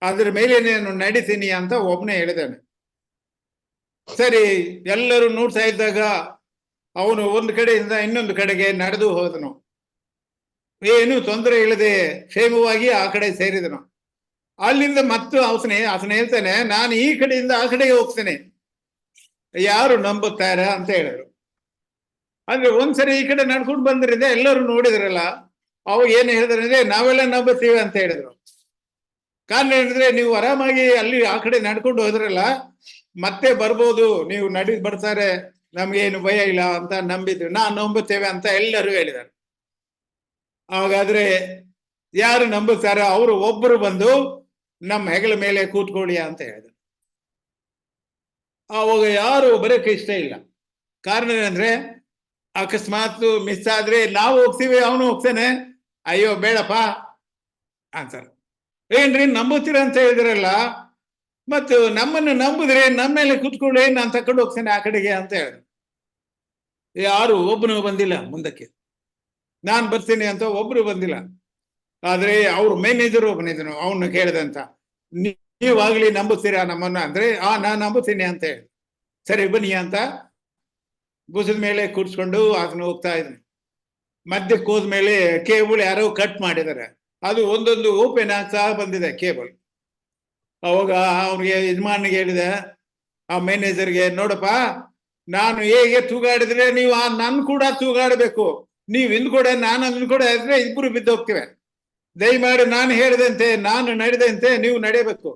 ಅದ್ರ ಮೇಲೆ ನಾನು ನಡಿತೀನಿ ಅಂತ ಒಬ್ನೇ ಹೇಳಿದಾನೆ. ಸರಿ, ಎಲ್ಲರೂ ನೋಡ್ತಾ ಇದ್ದಾಗ ಅವನು ಒಂದು ಕಡೆಯಿಂದ ಇನ್ನೊಂದು ಕಡೆಗೆ ನಡೆದು ಹೋದನು. ಏನು ತೊಂದರೆ ಇಲ್ಲದೆ ಕ್ಷೇಮವಾಗಿ ಆ ಕಡೆ ಸೇರಿದನು. ಅಲ್ಲಿಂದ ಮತ್ತು ಆತನ ಹೇಳ್ತಾನೆ, ನಾನು ಈ ಕಡೆಯಿಂದ ಆ ಕಡೆಗೆ ಹೋಗ್ತೇನೆ, ಯಾರು ನಂಬುತ್ತಾರೆ ಅಂತ ಹೇಳಿದ್ರು. ಅಂದ್ರೆ ಒಂದ್ಸರಿ ಈ ಕಡೆ ನಡ್ಕೊಂಡು ಬಂದ್ರಿಂದ ಎಲ್ಲರೂ ನೋಡಿದ್ರಲ್ಲ, ಅವು ಏನು ಹೇಳಿದ್ರೆ, ನಾವೆಲ್ಲ ನಂಬುತ್ತೀವಿ ಅಂತ ಹೇಳಿದ್ರು. ಕಾರಣ ಹೇಳಿದ್ರೆ, ನೀವು ಆರಾಮಾಗಿ ಅಲ್ಲಿ ಆ ಕಡೆ ನಡ್ಕೊಂಡು ಹೋದ್ರಲ್ಲ, ಮತ್ತೆ ಬರ್ಬೋದು, ನೀವು ಬರ್ತಾರೆ, ನಮ್ಗೇನು ಭಯ ಇಲ್ಲ ಅಂತ ನಂಬಿದ್ರು. ನಾವು ನಂಬುತ್ತೇವೆ ಅಂತ ಎಲ್ಲರೂ ಹೇಳಿದ್ದಾರೆ. ಹಾಗಾದ್ರೆ ಯಾರು ನಂಬುತ್ತಾರೋ ಅವರು ಒಬ್ಬರು ಬಂದು ನಮ್ಮ ಹೆಗಲ ಮೇಲೆ ಕೂತ್ಕೊಳ್ಳಿ ಅಂತ ಹೇಳಿದ್ರು. ಆವಾಗ ಯಾರು ಬರೋಕೆ ಇಷ್ಟ ಇಲ್ಲ. ಕಾರಣ ಏನಂದ್ರೆ, ಅಕಸ್ಮಾತ್ ಮಿಸ್ ಆದ್ರೆ ನಾವು ಹೋಗ್ತೀವಿ, ಅವನು ಹೋಗ್ತಾನೆ, ಅಯ್ಯೋ ಬೇಡಪ್ಪ ಅಂತಾರೆ. ಏನ್ರಿ ನಂಬುತ್ತೀರ ಅಂತ ಹೇಳಿದ್ರಲ್ಲ, ಮತ್ತು ನಮ್ಮನ್ನು ನಂಬುದ್ರೆ ನಮ್ಮ ಮೇಲೆ ಕುತ್ಕೊಳ್ಳಿ, ನಾನು ತಕೊಂಡು ಹೋಗ್ತೇನೆ ಆ ಕಡೆಗೆ ಅಂತ ಹೇಳಿದ್ರು. ಯಾರು ಒಬ್ಬನು ಬಂದಿಲ್ಲ ಮುಂದಕ್ಕೆ, ನಾನು ಬರ್ತೀನಿ ಅಂತ ಒಬ್ರು ಬಂದಿಲ್ಲ. ಆದ್ರೆ ಅವ್ರ ಮ್ಯಾನೇಜರ್ ಒಬ್ಬನಿದ್ದನು, ಅವನು ಕೇಳಿದಂತ, ನೀವಾಗ್ಲಿ ನಂಬುತ್ತೀರಾ ನಮ್ಮನ್ನ ಅಂದ್ರೆ, ನಾನು ನಂಬುತ್ತೀನಿ ಅಂತ ಹೇಳಿ, ಸರಿ ಬನ್ನಿ ಅಂತ ಭುಜದ ಮೇಲೆ ಕೂರ್ಸ್ಕೊಂಡು ಅದನ್ನ ಹೋಗ್ತಾ ಇದ್ದೀನಿ. ಮಧ್ಯಕ್ಕೆ ಹೋದ್ಮೇಲೆ ಕೇಬಲ್ ಯಾರೋ ಕಟ್ ಮಾಡಿದ್ದಾರೆ, ಅದು ಒಂದೊಂದು ಓಪನ್ ಆಗ್ತಾ ಬಂದಿದೆ ಕೇಬಲ್. ಅವಾಗ ಅವ್ರಿಗೆ ಯಜಮಾನಿಗೆ ಹೇಳಿದೆ, ಆ ಮ್ಯಾನೇಜರ್ಗೆ, ನೋಡಪ್ಪ ನಾನು ಹೇಗೆ ತೂಗಾಡಿದ್ರೆ ನೀವು ನನ್ ಕೂಡ ತೂಗಾಡಬೇಕು, ನೀವ್ ಹಿಂದ್ಕೊಡೆ ನಾನು ಅಂದ್ಕೊಡೆ ಇದ್ರೆ ಇಬ್ರು ಬಿದ್ದೋಗ್ತಿವೆ. ದಯಮಾಡಿ ನಾನು ಹೇಳಿದಂತೆ, ನಾನು ನಡೆದಂತೆ ನೀವು ನಡೆಯಬೇಕು,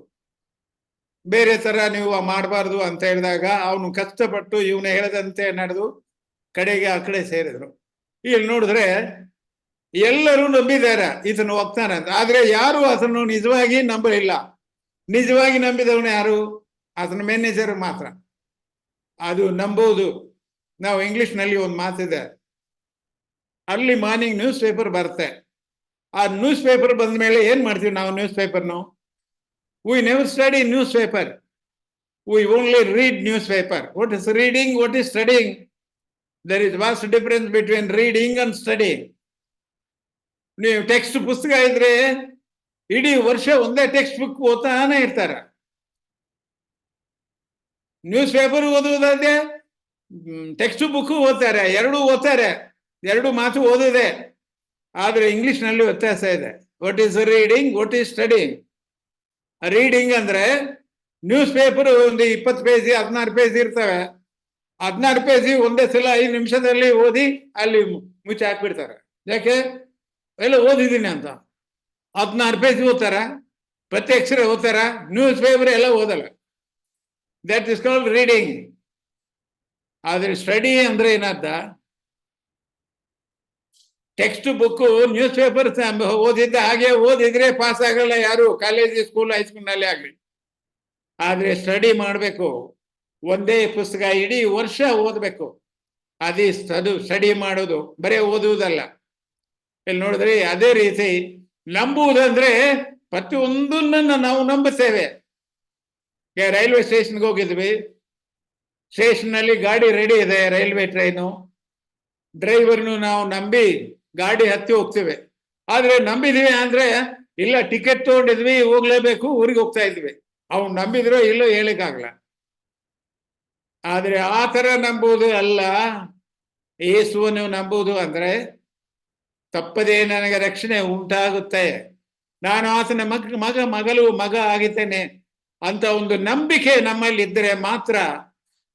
ಬೇರೆ ತರ ನೀವು ಮಾಡಬಾರ್ದು ಅಂತ ಹೇಳಿದಾಗ ಅವನು ಕಷ್ಟಪಟ್ಟು ಇವನು ಹೇಳದಂತೆ ನಡೆದು ಕಡೆಗೆ ಆ ಕಡೆ ಸೇರಿದ್ರು. ಇಲ್ಲಿ ನೋಡಿದ್ರೆ ಎಲ್ಲರೂ ನಂಬಿದ್ದಾರೆ ಇದನ್ನು ಹೋಗ್ತಾನೆ ಅಂತ, ಆದ್ರೆ ಯಾರು ಅದನ್ನು ನಿಜವಾಗಿ ನಂಬಲಿಲ್ಲ. ನಿಜವಾಗಿ ನಂಬಿದವನು ಯಾರು? ಅದನ್ನ ಮ್ಯಾನೇಜರ್ ಮಾತ್ರ. ಅದು ನಂಬೋದು. ನಾವು ಇಂಗ್ಲಿಷ್ ನಲ್ಲಿ ಒಂದು ಮಾತಿದೆ, ಅಲ್ಲಿ ಮಾರ್ನಿಂಗ್ ನ್ಯೂಸ್ ಪೇಪರ್ ಬರುತ್ತೆ. ಆ ನ್ಯೂಸ್ ಪೇಪರ್ ಬಂದ ಮೇಲೆ ಏನ್ ಮಾಡ್ತೀವಿ ನಾವು? ನ್ಯೂಸ್ ಪೇಪರ್ನು we never study newspaper, we only read newspaper. What is reading, what is studying? There is vast difference between reading and studying. ನೀವು ಟೆಕ್ಸ್ಟ್ ಪುಸ್ತಕ ಇದ್ರೆ ಇಡೀ ವರ್ಷ ಒಂದೇ ಟೆಕ್ಸ್ಟ್ ಬುಕ್ ಓದ್ತಾನೆ ಇರ್ತಾರೆ. ನ್ಯೂಸ್ ಪೇಪರ್ ಓದುವುದಾದ್ರೆ ಟೆಕ್ಸ್ಟ್ ಬುಕ್ ಓದ್ತಾರೆ, ಎರಡೂ ಓದ್ತಾರೆ, ಎರಡು ಮಾತು ಓದಿದೆ. ಆದ್ರೆ ಇಂಗ್ಲಿಷ್ ನಲ್ಲಿ ವ್ಯತ್ಯಾಸ ಇದೆ. What is reading, what is studying? Reading ಅಂದ್ರೆ ನ್ಯೂಸ್ ಪೇಪರ್ ಒಂದು 20 ಪೇಜ್ 16 ಪೇಜ್ ಇರ್ತವೆ. 16 ಪೇಜ್ ಒಂದೇ ಸಲ 5 ನಿಮಿಷದಲ್ಲಿ ಓದಿ ಅಲ್ಲಿ ಮುಚ್ಚಿ ಹಾಕ್ಬಿಡ್ತಾರೆ. ಯಾಕೆ? ಎಲ್ಲ ಓದಿದ್ದೀನಿ ಅಂತ. 16 ಪೇಜ್ ಓದ್ತಾರ, ಪ್ರತಿ ಅಕ್ಷರ ಓದ್ತಾರ. ನ್ಯೂಸ್ ಪೇಪರ್ ಎಲ್ಲ ಓದಲ್ಲ. That is called reading. ಆದ್ರೆ ಸ್ಟಡಿ ಅಂದ್ರೆ ಏನರ್ಥ? ಟೆಕ್ಸ್ಟ್ ಬುಕ್ ನ್ಯೂಸ್ ಪೇಪರ್ ಓದಿದ್ದ ಹಾಗೆ ಓದಿದ್ರೆ ಪಾಸ್ ಆಗಲ್ಲ ಯಾರು, ಕಾಲೇಜ್ ಸ್ಕೂಲ್ ಹೈಸ್ಕೂಲ್ ನಲ್ಲಿ ಆಗ್ಲಿ. ಆದ್ರೆ ಸ್ಟಡಿ ಮಾಡ್ಬೇಕು, ಒಂದೇ ಪುಸ್ತಕ ಇಡೀ ವರ್ಷ ಓದ್ಬೇಕು. ಅದು ಸ್ಟಡಿ ಮಾಡೋದು, ಬರೀ ಓದುವುದಲ್ಲ. ಇಲ್ಲಿ ನೋಡಿದ್ರೆ ಅದೇ ರೀತಿ ನಂಬುವುದಂದ್ರೆ ಪ್ರತಿಯೊಂದನ್ನ ನಾವು ನಂಬುತ್ತೇವೆ. ರೈಲ್ವೆ ಸ್ಟೇಷನ್ಗೆ ಹೋಗಿದ್ವಿ, ಸ್ಟೇಷನ್ ನಲ್ಲಿ ಗಾಡಿ ರೆಡಿ ಇದೆ, ರೈಲ್ವೆ ಟ್ರೈನು, ಡ್ರೈವರ್ನು ನಾವು ನಂಬಿ ಗಾಡಿ ಹತ್ತಿ ಹೋಗ್ತೇವೆ. ಆದ್ರೆ ನಂಬಿದೀವಿ ಅಂದ್ರೆ, ಇಲ್ಲ ಟಿಕೆಟ್ ತಗೊಂಡಿದ್ವಿ ಹೋಗ್ಲೇಬೇಕು, ಊರಿಗೆ ಹೋಗ್ತಾ ಇದ್ವಿ. ಅವ್ನು ನಂಬಿದ್ರೋ ಇಲ್ಲೋ ಹೇಳಿಕ್ಕಾಗಲ್ಲ. ಆದ್ರೆ ಆ ತರ ನಂಬುವುದು ಅಲ್ಲ. ಯೇಸುವನ್ನು ನಂಬುವುದು ಅಂದ್ರೆ, ತಪ್ಪದೇ ನನಗೆ ರಕ್ಷಣೆ ಉಂಟಾಗುತ್ತೆ, ನಾನು ಆತನ ಮಗ ಆಗಿದ್ದೇನೆ ಅಂತ ಒಂದು ನಂಬಿಕೆ ನಮ್ಮಲ್ಲಿ ಇದ್ದರೆ ಮಾತ್ರ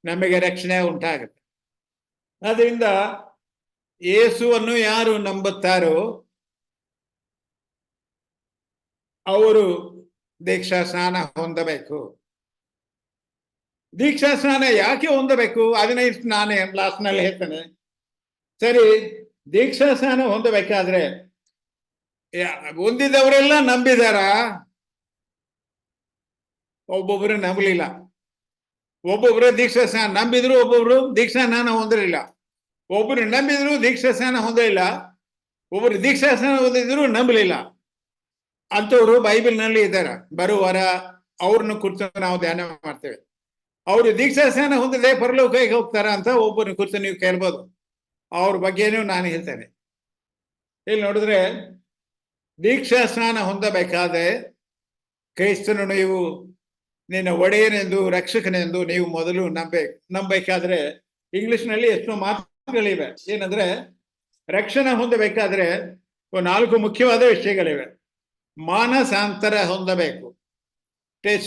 ನಮಗೆ ರಕ್ಷಣೆ ಉಂಟಾಗುತ್ತೆ. ಅದರಿಂದ ಯೇಸುವನ್ನು ಯಾರು ನಂಬುತ್ತಾರೋ ಅವರು ದೀಕ್ಷಾ ಸ್ನಾನ ಹೊಂದಬೇಕು. ದೀಕ್ಷಾ ಸ್ನಾನ ಯಾಕೆ ಹೊಂದಬೇಕು ಅದನ್ನ ನಾನು ಲಾಸ್ಟ್ ನಲ್ಲಿ ಹೇಳ್ತೇನೆ. ಸರಿ, ದೀಕ್ಷಾ ಸ್ನಾನ ಹೊಂದಬೇಕಾದ್ರೆ ಹೊಂದಿದವರೆಲ್ಲ ನಂಬಿದಾರ? ಒಬ್ಬೊಬ್ರು ನಂಬಲಿಲ್ಲ. ಒಬ್ಬೊಬ್ರು ದೀಕ್ಷಾ ಸ್ನಾನ ನಂಬಿದ್ರು, ಒಬ್ಬೊಬ್ರು ದೀಕ್ಷಾ ಸ್ನಾನ ಹೊಂದಲಿಲ್ಲ. ಒಬ್ಬರು ನಂಬಿದ್ರು ದೀಕ್ಷಾ ಸ್ನಾನ ಹೊಂದಲಿಲ್ಲ, ಒಬ್ಬರು ದೀಕ್ಷಾ ಸ್ನಾನ ಹೊಂದಿದ್ರು ನಂಬಲಿಲ್ಲ. ಅಂತವ್ರು ಬೈಬಲ್ ನಲ್ಲಿ ಇದ್ದಾರೆ. ಬರುವಾರ ಅವ್ರನ್ನ ಕುರಿತು ನಾವು ಧ್ಯಾನ ಮಾಡ್ತೇವೆ. ಅವರು ದೀಕ್ಷಾ ಸ್ನಾನ ಹೊಂದದೆ ಪರಲೋಕಕ್ಕೆ ಹೋಗ್ತಾರ ಅಂತ ಒಬ್ಬರನ್ನ ಕುರಿತು ನೀವು ಕೇಳ್ಬೋದು. ಅವ್ರ ಬಗ್ಗೆನೂ ನಾನು ಹೇಳ್ತೇನೆ. ಇಲ್ಲಿ ನೋಡಿದ್ರೆ ದೀಕ್ಷಾ ಸ್ನಾನ ಹೊಂದಬೇಕಾದ್ರೆ ಕ್ರೈಸ್ತನು ನೀವು ನಿನ್ನ ಒಡೆಯನೆಂದು ರಕ್ಷಕನೆಂದು ನೀವು ಮೊದಲು ನಂಬಬೇಕಾದ್ರೆ, ಇಂಗ್ಲಿಷ್ ನಲ್ಲಿ ಎಷ್ಟೋ ಮಾತುಗಳಿವೆ. ಏನಂದ್ರೆ ರಕ್ಷಣೆ ಹೊಂದಬೇಕಾದ್ರೆ 4 ಮುಖ್ಯವಾದ ವಿಷಯಗಳಿವೆ. ಮಾನಸಾಂತರ ಹೊಂದಬೇಕು,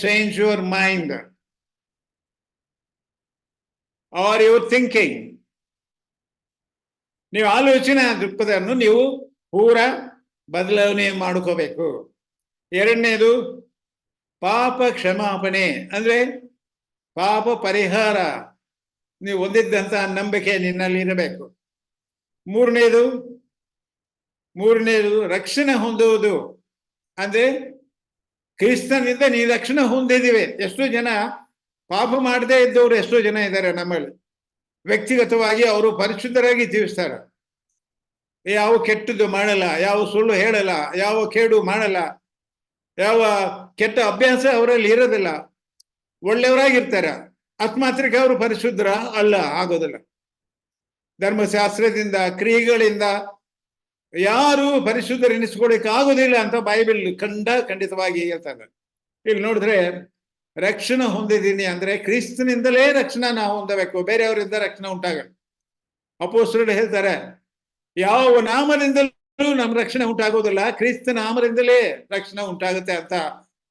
change your mind or your thinking. ನೀವು ಆಲೋಚನಾ ದೃಕ್ಪಥವನ್ನು ನೀವು ಪೂರ ಬದಲಾವಣೆ ಮಾಡ್ಕೋಬೇಕು. ಎರಡನೇದು ಪಾಪ ಕ್ಷಮಾಪಣೆ, ಅಂದ್ರೆ ಪಾಪ ಪರಿಹಾರ, ನೀವು ಹೊಂದಿದ್ದಂತಹ ನಂಬಿಕೆ ನಿನ್ನಲ್ಲಿ ಇರಬೇಕು. ಮೂರನೇದು ರಕ್ಷಣೆ ಹೊಂದುವುದು, ಅಂದ್ರೆ ಕ್ರಿಸ್ತನಿಂದ ನೀವು ರಕ್ಷಣೆ ಹೊಂದಿದ್ದೀವಿ. ಎಷ್ಟೋ ಜನ ಪಾಪ ಮಾಡದೇ ಇದ್ದವರು ಎಷ್ಟೋ ಜನ ಇದ್ದಾರೆ ನಮ್ಮಲ್ಲಿ. ವ್ಯಕ್ತಿಗತವಾಗಿ ಅವರು ಪರಿಶುದ್ಧರಾಗಿ ಜೀವಿಸ್ತಾರೆ. ಯಾವ ಕೆಟ್ಟದ್ದು ಮಾಡಲ್ಲ, ಯಾವ ಸುಳ್ಳು ಹೇಳಲ್ಲ, ಯಾವ ಕೇಡು ಮಾಡಲ್ಲ, ಯಾವ ಕೆಟ್ಟ ಅಭ್ಯಾಸ ಅವರಲ್ಲಿ ಇರೋದಿಲ್ಲ, ಒಳ್ಳೆಯವರಾಗಿರ್ತಾರೆ. ಮಾತ್ರಕ್ಕೆ ಅವರು ಪರಿಶುದ್ಧರ ಅಲ್ಲ, ಆಗೋದಿಲ್ಲ. ಧರ್ಮಶಾಸ್ತ್ರದಿಂದ, ಕ್ರಿಯೆಗಳಿಂದ ಯಾರು ಪರಿಶುದ್ಧರೆನಿಸ್ಕೊಳ್ಳಿಕ್ಕೆ ಆಗೋದಿಲ್ಲ ಅಂತ ಬೈಬಲ್ ಖಂಡಿತವಾಗಿ ಹೇಳ್ತಾರೆ. ಇಲ್ಲಿ ನೋಡಿದ್ರೆ ರಕ್ಷಣೆ ಹೊಂದಿದ್ದೀನಿ ಅಂದ್ರೆ ಕ್ರಿಸ್ತನಿಂದಲೇ ರಕ್ಷಣೆ ನಾವು ಹೊಂದಬೇಕು, ಬೇರೆಯವರಿಂದ ರಕ್ಷಣೆ ಉಂಟಾಗಲ್ಲ. ಅಪೊಸ್ತಲರು ಹೇಳ್ತಾರೆ, ಯಾವ ನಾಮದಿಂದಲೂ ನಮ್ಮ ರಕ್ಷಣೆ ಉಂಟಾಗೋದಿಲ್ಲ, ಕ್ರಿಸ್ತ ನಾಮದಿಂದಲೇ ರಕ್ಷಣೆ ಉಂಟಾಗುತ್ತೆ ಅಂತ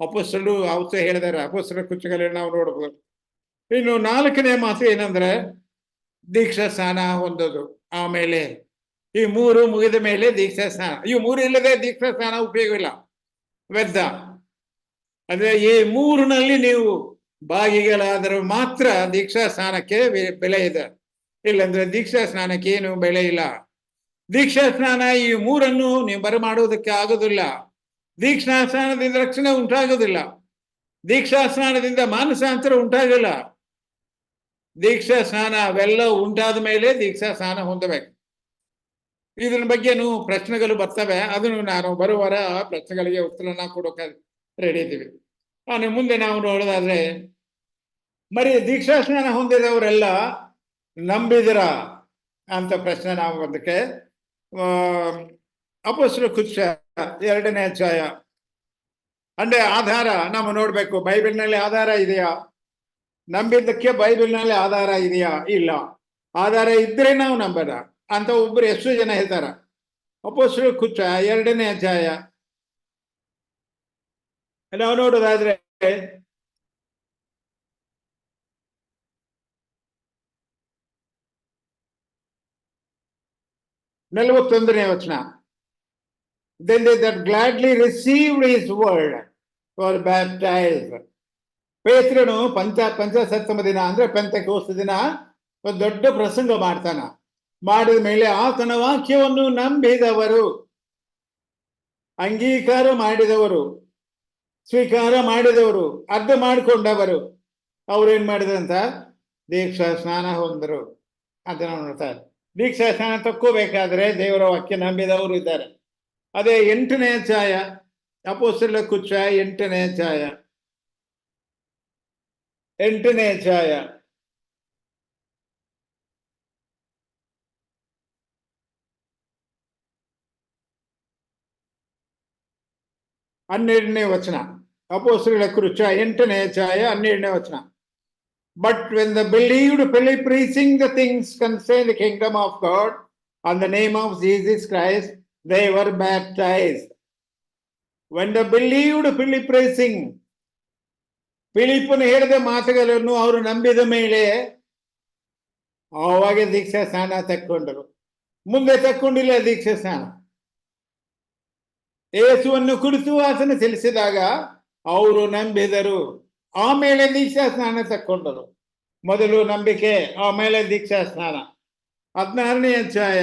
ಅಪೊಸ್ತಲರು ಅವತ್ತು ಹೇಳಿದ್ದಾರೆ. ಅಪೊಸ್ತಲರ ಕುಚ್ಚಗಳಲ್ಲಿ ನಾವು ನೋಡಬಹುದು. ಇನ್ನು 4ನೇ ಮಾತು ಏನಂದ್ರೆ ದೀಕ್ಷಾ ಸ್ನಾನ ಹೊಂದೋದು. ಆಮೇಲೆ ಈ 3 ಮುಗಿದ ಮೇಲೆ ದೀಕ್ಷಾ ಸ್ನಾನ. ಈ 3 ಇಲ್ಲದೆ ದೀಕ್ಷಾ ಸ್ನಾನ ಉಪಯೋಗವಿಲ್ಲ, ವ್ಯರ್ಥ. ಅಂದ್ರೆ ಈ 3ನಲ್ಲಿ ನೀವು ಭಾಗಿಗಳಾದರೂ ಮಾತ್ರ ದೀಕ್ಷಾ ಸ್ನಾನಕ್ಕೆ ಬೆಲೆ ಇದೆ, ಇಲ್ಲಂದ್ರೆ ದೀಕ್ಷಾ ಸ್ನಾನಕ್ಕೆ ಏನು ಬೆಲೆ ಇಲ್ಲ. ದೀಕ್ಷಾ ಸ್ನಾನ ಈ 3ಅನ್ನು ನೀವು ಬರಮಾಡುವುದಕ್ಕೆ ಆಗೋದಿಲ್ಲ. ದೀಕ್ಷಾ ಸ್ನಾನದಿಂದ ರಕ್ಷಣೆ ಉಂಟಾಗೋದಿಲ್ಲ, ದೀಕ್ಷಾ ಸ್ನಾನದಿಂದ ಮಾನಸಾಂತರ ಉಂಟಾಗಲ್ಲ. ದೀಕ್ಷಾ ಸ್ನಾನ ಅವೆಲ್ಲ ಉಂಟಾದ ಮೇಲೆ ದೀಕ್ಷಾ ಸ್ನಾನ ಹೊಂದಬೇಕು. ಇದ್ರ ಬಗ್ಗೆನೂ ಪ್ರಶ್ನೆಗಳು ಬರ್ತವೆ, ಅದನ್ನು ನಾನು ಬರುವಾರ ಆ ಪ್ರಶ್ನೆಗಳಿಗೆ ಉತ್ತರನ ಕೊಡೋಕೆ ರೆಡಿ ಇದ್ದೀವಿ. ಮುಂದೆ ನಾವು ನೋಡೋದಾದ್ರೆ, ಮರಿ ದೀಕ್ಷಾ ಸ್ನಾನ ಹೊಂದಿದವರೆಲ್ಲ ನಂಬಿದರ ಅಂತ ಪ್ರಶ್ನೆ ನಾವು ಅದಕ್ಕೆ ಅಪೊಸ್ತಲರ ಕುಚ್ಚ 2ನೇ ಅಧ್ಯಾಯ. ಅಂದ್ರೆ ಆಧಾರ ನಾವು ನೋಡ್ಬೇಕು, ಬೈಬಲ್ನಲ್ಲಿ ಆಧಾರ ಇದೆಯಾ? ನಂಬಿದ್ದಕ್ಕೆ ಬೈಬಲ್ನಲ್ಲಿ ಆಧಾರ ಇದೆಯಾ? ಇಲ್ಲ. ಆಧಾರ ಇದ್ರೆ ನಾವು ನಂಬದ ಅಂತ ಒಬ್ರು ಎಷ್ಟು ಜನ ಹೇಳ್ತಾರ? ಅಪೊಸ್ತಲರ ಕುಚ್ಚ 2ನೇ ಅಧ್ಯಾಯ ನಾವು ನೋಡೋದಾದ್ರೆ 41ನೇ ವಚನ. Then they that gladly received his word were baptized. ಪೇತ್ರನು ಪಂಚಾಸತ್ತಮ ದಿನ ಅಂದ್ರೆ ಪೆಂತೆಕೋಸ್ತ ದಿನ ಒಂದು ದೊಡ್ಡ ಪ್ರಸಂಗ ಮಾಡ್ತಾನ. ಮಾಡಿದ ಮೇಲೆ ಆತನ ವಾಕ್ಯವನ್ನು ನಂಬಿದವರು, ಅಂಗೀಕಾರ ಮಾಡಿದವರು, ಸ್ವೀಕಾರ ಮಾಡಿದವರು, ಅರ್ಥ ಮಾಡಿಕೊಂಡವರು, ಅವ್ರು ಏನ್ ಮಾಡಿದ್ರಂತ ದೀಕ್ಷಾ ಸ್ನಾನ ಹೊಂದರು ಅಂತ ನಾವು ನೋಡ್ತಾರೆ. ದೀಕ್ಷಾ ಸ್ನಾನ ತಕ್ಕೋಬೇಕಾದ್ರೆ ದೇವರ ವಾಕ್ಯ ನಂಬಿದವರು ಇದ್ದಾರೆ. ಅದೇ 8ನೇ ಅಧ್ಯಾಯ, ಅಪೊಸ್ತಲರ ಕುಚ್ಚ 8ನೇ ಅಧ್ಯಾಯ 8ನೇ ಅಧ್ಯಾಯ 12ನೇ ವಚನ. ಅಪೊಸ್ತಲರ ಕುಚ್ಚ 8ನೇ ಅಧ್ಯಾಯ 12ನೇ ವಚನ. But when the believed Philip preaching the things concerning the kingdom of God on the name of Jesus Christ, they were baptized. When the believed Philip preaching, ಫಿಲಿಪ್ಪನು ಹೇಳಿದ ಮಾತುಗಳನ್ನು ಅವರು ನಂಬಿದ ಮೇಲೆ ಆವಾಗ ದೀಕ್ಷಾ ಸ್ನಾನ ತಕ್ಕೊಂಡರು. ಮುಂದೆ ತಕ್ಕೊಂಡಿಲ್ಲ ದೀಕ್ಷಾ ಸ್ನಾನ. ಯೇಸುವನ್ನು ಕುರಿತು ಆತನ ತಿಳಿಸಿದಾಗ ಅವರು ನಂಬಿದರು, ಆಮೇಲೆ ದೀಕ್ಷಾ ಸ್ನಾನ ತಕ್ಕೊಂಡರು. ಮೊದಲು ನಂಬಿಕೆ, ಆಮೇಲೆ ದೀಕ್ಷಾ ಸ್ನಾನ. 16ನೇ ಅಧ್ಯಾಯ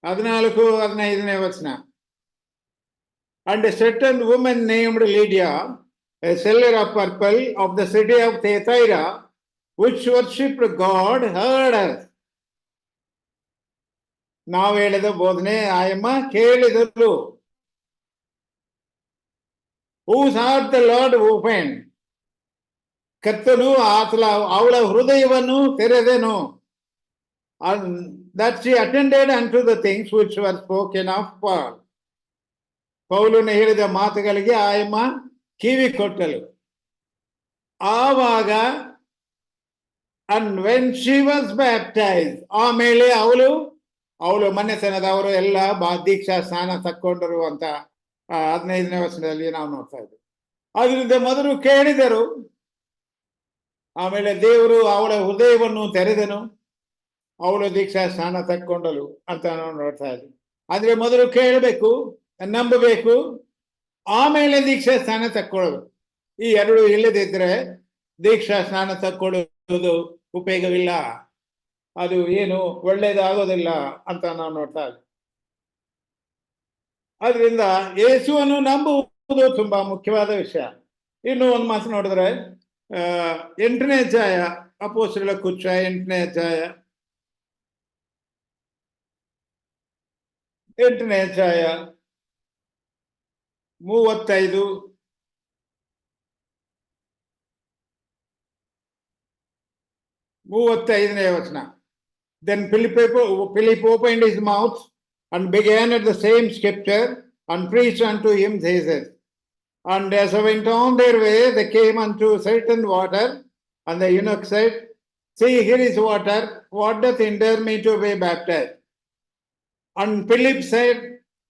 14-15ನೇ ವಚನ. And a certain woman named Lydia, a seller of purple of the city of Thyatira, which worshipped God, heard us. ನಾವು ಹೇಳಿದ ಬೋಧನೆ ಆಯಮ್ಮ ಕೇಳಿದಳು. Whose heart the Lord opened. ಕರ್ತನು ಅವಳ ಹೃದಯವನ್ನು ತೆರೆದನು. And that she attended unto the things which were spoken of Paul. ಪೌಲನು ಹೇಳಿದ ಮಾತುಗಳಿಗೆ ಆಯಮ್ಮ ಕಿವಿ ಕೊಟ್ಟಳು. ಆವಾಗ and when she was baptized, ಆಮೇಲೆ ಅವಳು ಮನೆತನದವರು ಎಲ್ಲ ದೀಕ್ಷಾ ಸ್ನಾನ ತಕ್ಕೊಂಡರು ಅಂತ 15ನೇ ವಚನದಲ್ಲಿ ನಾವು ನೋಡ್ತಾ ಇದ್ದೀವಿ. ಅದರಿಂದ ಮೊದಲು ಕೇಳಿದರು, ಆಮೇಲೆ ದೇವರು ಅವಳ ಹೃದಯವನ್ನು ತೆರೆದನು, ಅವಳು ದೀಕ್ಷಾ ಸ್ನಾನ ತಕ್ಕೊಂಡಳು ಅಂತ ನಾವು ನೋಡ್ತಾ ಇದ್ದೀವಿ. ಅಂದ್ರೆ ಮೊದಲು ಕೇಳಬೇಕು, ನಂಬಬೇಕು, ಆಮೇಲೆ ದೀಕ್ಷಾ ಸ್ನಾನ ತಕ್ಕೊಳ್ಳೋದು. ಈ ಎರಡು ಇಲ್ಲದಿದ್ರೆ ದೀಕ್ಷಾ ಸ್ನಾನ ತಕ್ಕೊಳ್ಳೋದು ಉಪಯೋಗವಿಲ್ಲ, ಅದು ಏನು ಒಳ್ಳೇದಾಗೋದಿಲ್ಲ ಅಂತ ನಾವು ನೋಡ್ತಾ ಇದ್ದೀವಿ. ಆದ್ರಿಂದ ಯೇಸುವನ್ನು ನಂಬು ತುಂಬಾ ಮುಖ್ಯವಾದ ವಿಷಯ. ಇನ್ನು ಒಂದು ಮಾತು ನೋಡಿದ್ರೆ 8ನೇ ಅಧ್ಯಾಯ, ಅಪೊಸ್ತಲರ ಕುಚ್ಚ 8ನೇ ಅಧ್ಯಾಯ 35ನೇ ವಚನ. Then Philip opened his mouth and began at the same scripture and preached unto him Jesus. And as they went on their way, they came unto certain water, and the eunuch said, See, here is water. What doth hinder me to be baptized? And Philip said,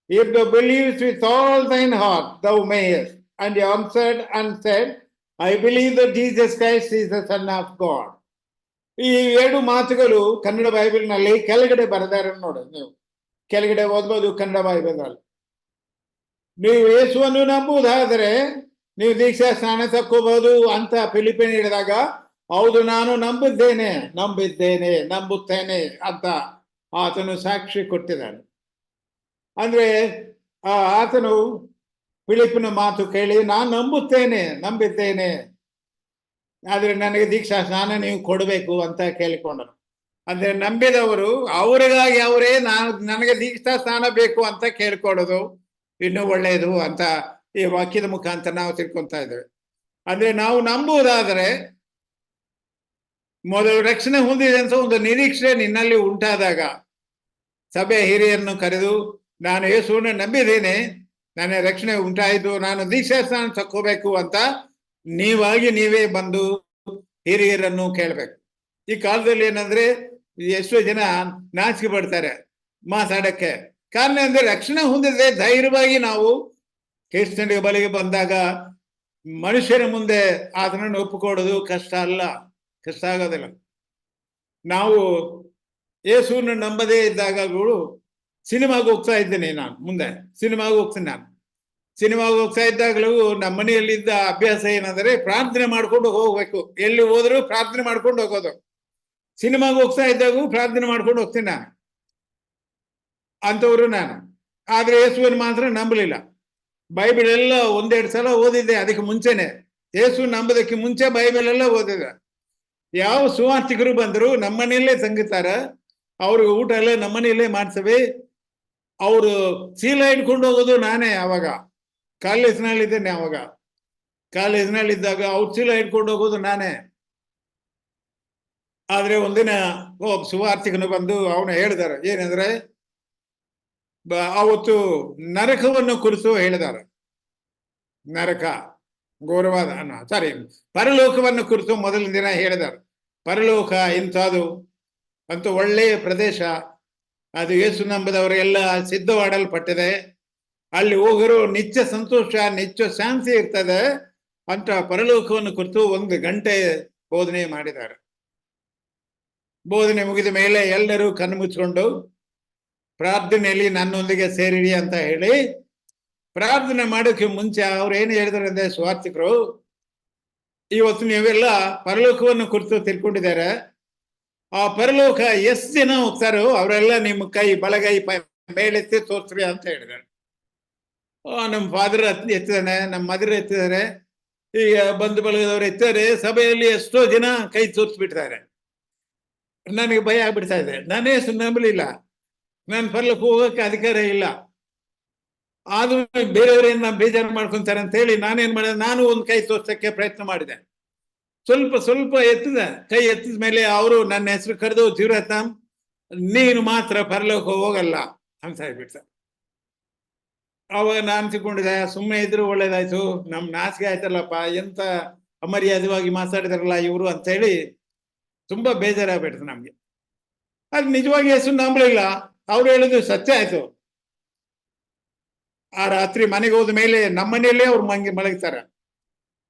If thou believest with all thine heart, thou mayest. And he answered and said, I believe that Jesus Christ is the Son of God. ಈ 2 ಮಾತುಗಳು ಕನ್ನಡ ಬೈಬಲ್ನಲ್ಲಿ ಕೆಳಗಡೆ ಬರೆದಾರೆ ನೋಡಿ. ನೀವು ಕೆಳಗಡೆ ಓದ್ಬೋದು ಕನ್ನಡ ಬೈಬಲ್ನಲ್ಲಿ. ನೀವು ಯೇಸುವನ್ನು ನಂಬುವುದಾದರೆ ನೀವು ದೀಕ್ಷಾ ಸ್ನಾನ ತಕ್ಕೋಬಹುದು ಅಂತ ಫಿಲಿಪಿಯನ್ ಹೇಳಿದಾಗ, ಹೌದು ನಾನು ನಂಬುತ್ತೇನೆ ಅಂತ ಆತನು ಸಾಕ್ಷಿ ಕೊಟ್ಟಿದ್ದಾನೆ. ಅಂದ್ರೆ ಆತನು ಫಿಲಿಪಿನ ಮಾತು ಕೇಳಿ ನಾನು ನಂಬಿದ್ದೇನೆ, ಆದ್ರೆ ನನಗೆ ದೀಕ್ಷಾ ಸ್ನಾನ ನೀವು ಕೊಡಬೇಕು ಅಂತ ಕೇಳಿಕೊಂಡರು. ಅಂದ್ರೆ ನಂಬಿದವರು ಅವರಿಗಾಗಿ ಅವರೇ ನನಗೆ ದೀಕ್ಷಾ ಸ್ನಾನ ಬೇಕು ಅಂತ ಕೇಳ್ಕೊಳ್ಳೋದು ಇನ್ನೂ ಒಳ್ಳೆಯದು ಅಂತ ಈ ವಾಕ್ಯದ ಮುಖಾಂತರ ನಾವು ತಿಳ್ಕೊತಾ ಇದ್ದೇವೆ. ಅಂದ್ರೆ ನಾವು ನಂಬುವುದಾದರೆ ಮೊದಲು ರಕ್ಷಣೆ ಹೊಂದಿದೆ ಅಂತ ಒಂದು ನಿರೀಕ್ಷೆ ನಿನ್ನಲ್ಲಿ ಉಂಟಾದಾಗ ಸಭೆ ಹಿರಿಯರನ್ನು ಕರೆದು ನಾನು ಯೇಸುವನ್ನು ನಂಬಿದ್ದೇನೆ, ನನ್ನ ರಕ್ಷಣೆ ಉಂಟಾಯಿತು, ನಾನು ದೀಕ್ಷಾ ಸ್ನಾನ ತಕ್ಕೋಬೇಕು ಅಂತ ನೀವೇ ಬಂದು ಹಿರಿಯರನ್ನು ಕೇಳಬೇಕು. ಈ ಕಾಲದಲ್ಲಿ ಏನಂದ್ರೆ ಎಷ್ಟೋ ಜನ ನಾಚಿಕೆ ಪಡ್ತಾರೆ ಮಾತಾಡಕ್ಕೆ. ಕಾರಣ ಅಂದ್ರೆ ರಕ್ಷಣೆ ಹೊಂದಿದ್ರೆ ಧೈರ್ಯವಾಗಿ ನಾವು ಕ್ರಿಸ್ತನಿಗೆ ಬಲಿಗೆ ಬಂದಾಗ ಮನುಷ್ಯರ ಮುಂದೆ ಆತನನ್ನು ಒಪ್ಪಿಕೊಡೋದು ಕಷ್ಟ ಆಗೋದಿಲ್ಲ. ನಾವು ಯೇಸುವನ್ನು ನಂಬದೇ ಇದ್ದಾಗಲೂ ಸಿನಿಮಾಗೆ ಹೋಗ್ತಾ ಇದ್ದೇನೆ, ಸಿನಿಮಾಗೆ ಹೋಗ್ತಾ ಇದ್ದಾಗಲೂ ನಮ್ಮ ಮನೆಯಲ್ಲಿದ್ದ ಅಭ್ಯಾಸ ಏನಂದ್ರೆ ಪ್ರಾರ್ಥನೆ ಮಾಡ್ಕೊಂಡು ಹೋಗ್ಬೇಕು. ಎಲ್ಲಿ ಹೋದ್ರು ಪ್ರಾರ್ಥನೆ ಮಾಡ್ಕೊಂಡು ಹೋಗೋದು. ಸಿನಿಮಾಗೆ ಹೋಗ್ತಾ ಇದ್ದಾಗೂ ಪ್ರಾರ್ಥನೆ ಮಾಡ್ಕೊಂಡು ಹೋಗ್ತೀನಿ ನಾನು ಅಂತವ್ರು ನಾನು. ಆದ್ರೆ ಯೇಸುವನ್ನು ಮಾತ್ರ ನಂಬಲಿಲ್ಲ. ಬೈಬಲ್ ಎಲ್ಲ 1-2 ಸಲ ಓದಿದ್ದೆ ಅದಕ್ಕೆ ಮುಂಚೆನೆ. ಯೇಸು ನಂಬೋದಕ್ಕೆ ಮುಂಚೆ ಬೈಬಲ್ ಎಲ್ಲ ಓದಿದೆ. ಯಾವ ಸುವಾರ್ತಿಕರು ಬಂದ್ರು ನಮ್ಮನೆಯಲ್ಲೇ ತಂಗುತ್ತಾರ, ಅವ್ರಿಗೆ ಊಟ ಎಲ್ಲ ನಮ್ಮನೆಯಲ್ಲೇ ಮಾಡ್ತೇವೆ. ಅವರು ಚೀಲ ಇಟ್ಕೊಂಡು ಹೋಗೋದು ನಾನೇ. ಅವಾಗ ಕಾಲೇಜ್ನಲ್ಲಿದ್ದೇನೆ. ಕಾಲೇಜ್ನಲ್ಲಿದ್ದಾಗ ಅವ್ರು ಚೀಲ ಇಟ್ಕೊಂಡು ಹೋಗೋದು ನಾನೇ. ಆದ್ರೆ ಒಂದಿನ ಸುವಾರ್ತಿಕನು ಬಂದು ಅವನು ಹೇಳಿದಾರೆ ಏನಂದ್ರೆ, ಅವತ್ತು ನರಕವನ್ನು ಕುರಿತು ಹೇಳಿದಾರೆ. ನರಕ ಘೋರವಾದ ಪರಲೋಕವನ್ನು ಕುರಿತು ಮೊದಲಿನ ದಿನ ಹೇಳಿದಾರೆ. ಪರಲೋಕ ಇಂಥದ್ದು ಅಂತ ಒಳ್ಳೆಯ ಪ್ರದೇಶ, ಅದು ಯೇಸು ನಂಬದವರೆಲ್ಲ ಸಿದ್ಧವಾಡಲ್ಪಟ್ಟಿದೆ, ಅಲ್ಲಿ ಹೋಗರು ನಿತ್ಯ ಸಂತೋಷ ನಿತ್ಯ ಶಾಂತಿ ಇರ್ತದೆ ಅಂತ ಪರಲೋಕವನ್ನು ಕುರಿತು 1 ಗಂಟೆ ಬೋಧನೆ ಮಾಡಿದ್ದಾರೆ. ಬೋಧನೆ ಮುಗಿದ ಮೇಲೆ ಎಲ್ಲರೂ ಕಣ್ಣು ಮುಚ್ಕೊಂಡು ಪ್ರಾರ್ಥನೆಯಲ್ಲಿ ನನ್ನೊಂದಿಗೆ ಸೇರಿರಿ ಅಂತ ಹೇಳಿ ಪ್ರಾರ್ಥನೆ ಮಾಡೋಕೆ ಮುಂಚೆ ಅವ್ರು ಏನು ಹೇಳಿದಾರೆ ಅಂದ್ರೆ, ಸ್ವಾರ್ಥಿಕರು ಇವತ್ತು ನೀವೆಲ್ಲ ಪರಲೋಕವನ್ನು ಕುರಿತು ತಿಳ್ಕೊಂಡಿದ್ದಾರೆ. ಆ ಪರಲೋಕ ಎಷ್ಟು ಜನ ಹೋಗ್ತಾರೋ ಅವರೆಲ್ಲ ನಿಮ್ಮ ಬಲಗೈ ಮೇಲೆತ್ತಿ ತೋರಿಸ್ರಿ ಅಂತ ಹೇಳಿದ್ದಾರೆ. ನಮ್ಮ ಫಾದರ್ ಎತ್ತಿದಾನೆ, ನಮ್ಮ ಮದರ್ ಎತ್ತಿದ್ದಾರೆ, ಈಗ ಬಂಧು ಬಳಗದವ್ರು ಎತ್ತಿದ್ದಾರೆ. ಸಭೆಯಲ್ಲಿ ಎಷ್ಟೋ ಜನ ಕೈ ತೋರಿಸ್ಬಿಡ್ತಾರೆ. ನನಗೆ ಭಯ ಆಗ್ಬಿಡ್ತಾ ಇದೆ. ನಾನೇ ನಂಬಲಿಲ್ಲ, ನಾನು ಪರಲೋಕ ಹೋಗಕ್ಕೆ ಅಧಿಕಾರ ಇಲ್ಲ, ಆದ್ರೂ ಬೇರೆಯವರೇನು ಬೇಜಾರು ಮಾಡ್ಕೊಂತಾರೆ ಅಂತ ಹೇಳಿ ನಾನೇನ್ ಮಾಡಿದೆ, ನಾನು ಒಂದು ಕೈ ತೋರ್ಸಕ್ಕೆ ಪ್ರಯತ್ನ ಮಾಡಿದೆ. ಸ್ವಲ್ಪ ಕೈ ಎತ್ತಿದ ಮೇಲೆ ಅವರು ನನ್ನ ಹೆಸರು ಕರೆದು, ಜೀವರತ್ನ ನೀನು ಮಾತ್ರ ಪರಲೋಕ ಹೋಗಲ್ಲ ಅಂತ ಹೇಳ್ಬಿಡ್ತಾರೆ. ಅವಾಗ ನಾನು ತಿಳ್ಕೊಂಡಿದ್ದೆ, ಸುಮ್ಮನೆ ಇದ್ರು ಒಳ್ಳೇದಾಯ್ತು, ನಮ್ ನಾಚಿಕೆ ಆಯ್ತಲ್ಲಪ್ಪ, ಎಂತ ಅಮರ್ಯಾದವಾಗಿ ಮಾತಾಡಿದಾರಲ್ಲ ಇವರು ಅಂತ ಹೇಳಿ ತುಂಬಾ ಬೇಜಾರಾಗ್ಬಿಡ್ತು ನಮ್ಗೆ. ಅದು ನಿಜವಾಗಿ ಹೆಸರು ನಂಬಲಿಲ್ಲ. ಅವ್ರು ಹೇಳಿದ್ರು ಸತ್ಯ ಆಯ್ತು. ಆ ರಾತ್ರಿ ಮನೆಗೆ ಹೋದ ಮೇಲೆ ನಮ್ಮ ಮನೆಯಲ್ಲೇ ಅವ್ರು ಮಲಗ್ತಾರೆ.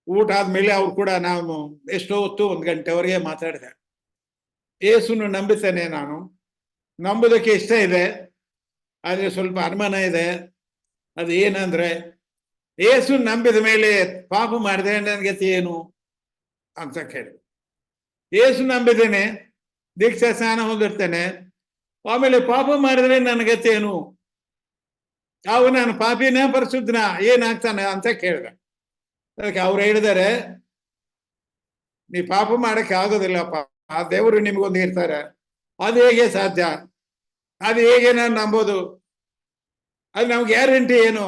ಊಟ ಆದ್ಮೇಲೆ ಅವ್ರು ಕೂಡ ನಾವು ಎಷ್ಟೋ ಹೊತ್ತು 1 ಗಂಟೆವರೆಗೆ ಮಾತಾಡಿದೆ. ಯೇಸುನು ನಂಬುತ್ತೇನೆ, ನಾನು ನಂಬೋದಕ್ಕೆ ಇಷ್ಟ ಇದೆ, ಆದ್ರೆ ಸ್ವಲ್ಪ ಅನುಮಾನ ಇದೆ. ಅದು ಏನಂದ್ರೆ, ಯೇಸು ನಂಬಿದ ಮೇಲೆ ಪಾಪ ಮಾಡಿದೆ ನನ್ನ ಗತಿ ಏನು ಅಂತ ಕೇಳಿ. ಯೇಸು ನಂಬಿದ್ದೇನೆ, ದೀಕ್ಷಾ ಸ್ನಾನ ಹೊಂದಿರ್ತೇನೆ, ಆಮೇಲೆ ಪಾಪ ಮಾಡಿದ್ರೆ ನನ್ನ ಗತಿ ಏನು? ನಾನು ಪಾಪಿನ ಪರಿಶುದ್ಧನ ಏನಾಗ್ತಾನೆ ಅಂತ ಕೇಳಿದ. ಅದಕ್ಕೆ ಅವ್ರು ಹೇಳಿದಾರೆ, ನೀ ಪಾಪ ಮಾಡಕ್ಕೆ ಆಗೋದಿಲ್ಲಪ್ಪ, ಆ ದೇವರು ನಿಮ್ಗೊಂದು ಇರ್ತಾರೆ, ಅದು ಹೇಗೆ ಸಾಧ್ಯ, ಅದು ಹೇಗೆ ನಾನು ನಂಬೋದು, ಅದು ನಮ್ಗೆ ಗ್ಯಾರಂಟಿ ಏನು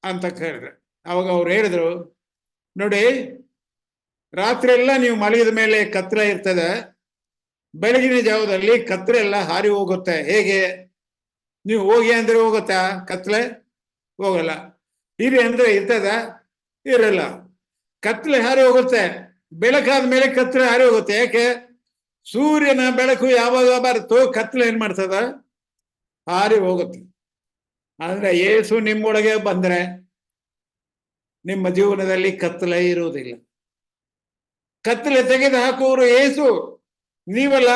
ಅಂತ ಕೇಳಿದ್ರೆ ಅವಾಗ ಅವ್ರು ಹೇಳಿದ್ರು, ನೋಡಿ, ರಾತ್ರಿ ಎಲ್ಲ ನೀವು ಮಲಗಿದ ಮೇಲೆ ಕತ್ಲೆ ಇರ್ತದೆ, ಬೆಳಗಿನ ಜಾವದಲ್ಲಿ ಕತ್ಲೆ ಎಲ್ಲ ಹಾರಿ ಹೋಗುತ್ತೆ. ಹೇಗೆ? ನೀವು ಹೋಗಿ ಅಂದ್ರೆ ಹೋಗುತ್ತಾ ಕತ್ಲೆ? ಹೋಗಲ್ಲ. ಇರಿ ಅಂದ್ರೆ ಇರ್ತದ? ಇರಲ್ಲ. ಕತ್ಲೆ ಹಾರಿ ಹೋಗುತ್ತೆ. ಬೆಳಕಾದ ಮೇಲೆ ಕತ್ಲೆ ಹಾರಿ ಹೋಗುತ್ತೆ. ಯಾಕೆ? ಸೂರ್ಯನ ಬೆಳಕು ಯಾವಾಗ ಬರುತ್ತೋ ಕತ್ಲೆ ಏನ್ ಮಾಡ್ತದ? ಹಾರಿ ಹೋಗುತ್ತೆ. ಅಂದ್ರೆ ಯೇಸು ನಿಮ್ಮೊಳಗೆ ಬಂದ್ರೆ ನಿಮ್ಮ ಜೀವನದಲ್ಲಿ ಕತ್ತಲೆ ಇರುವುದಿಲ್ಲ. ಕತ್ತಲೆ ತೆಗೆದು ಹಾಕುವರು ಯೇಸು, ನೀವಲ್ಲ.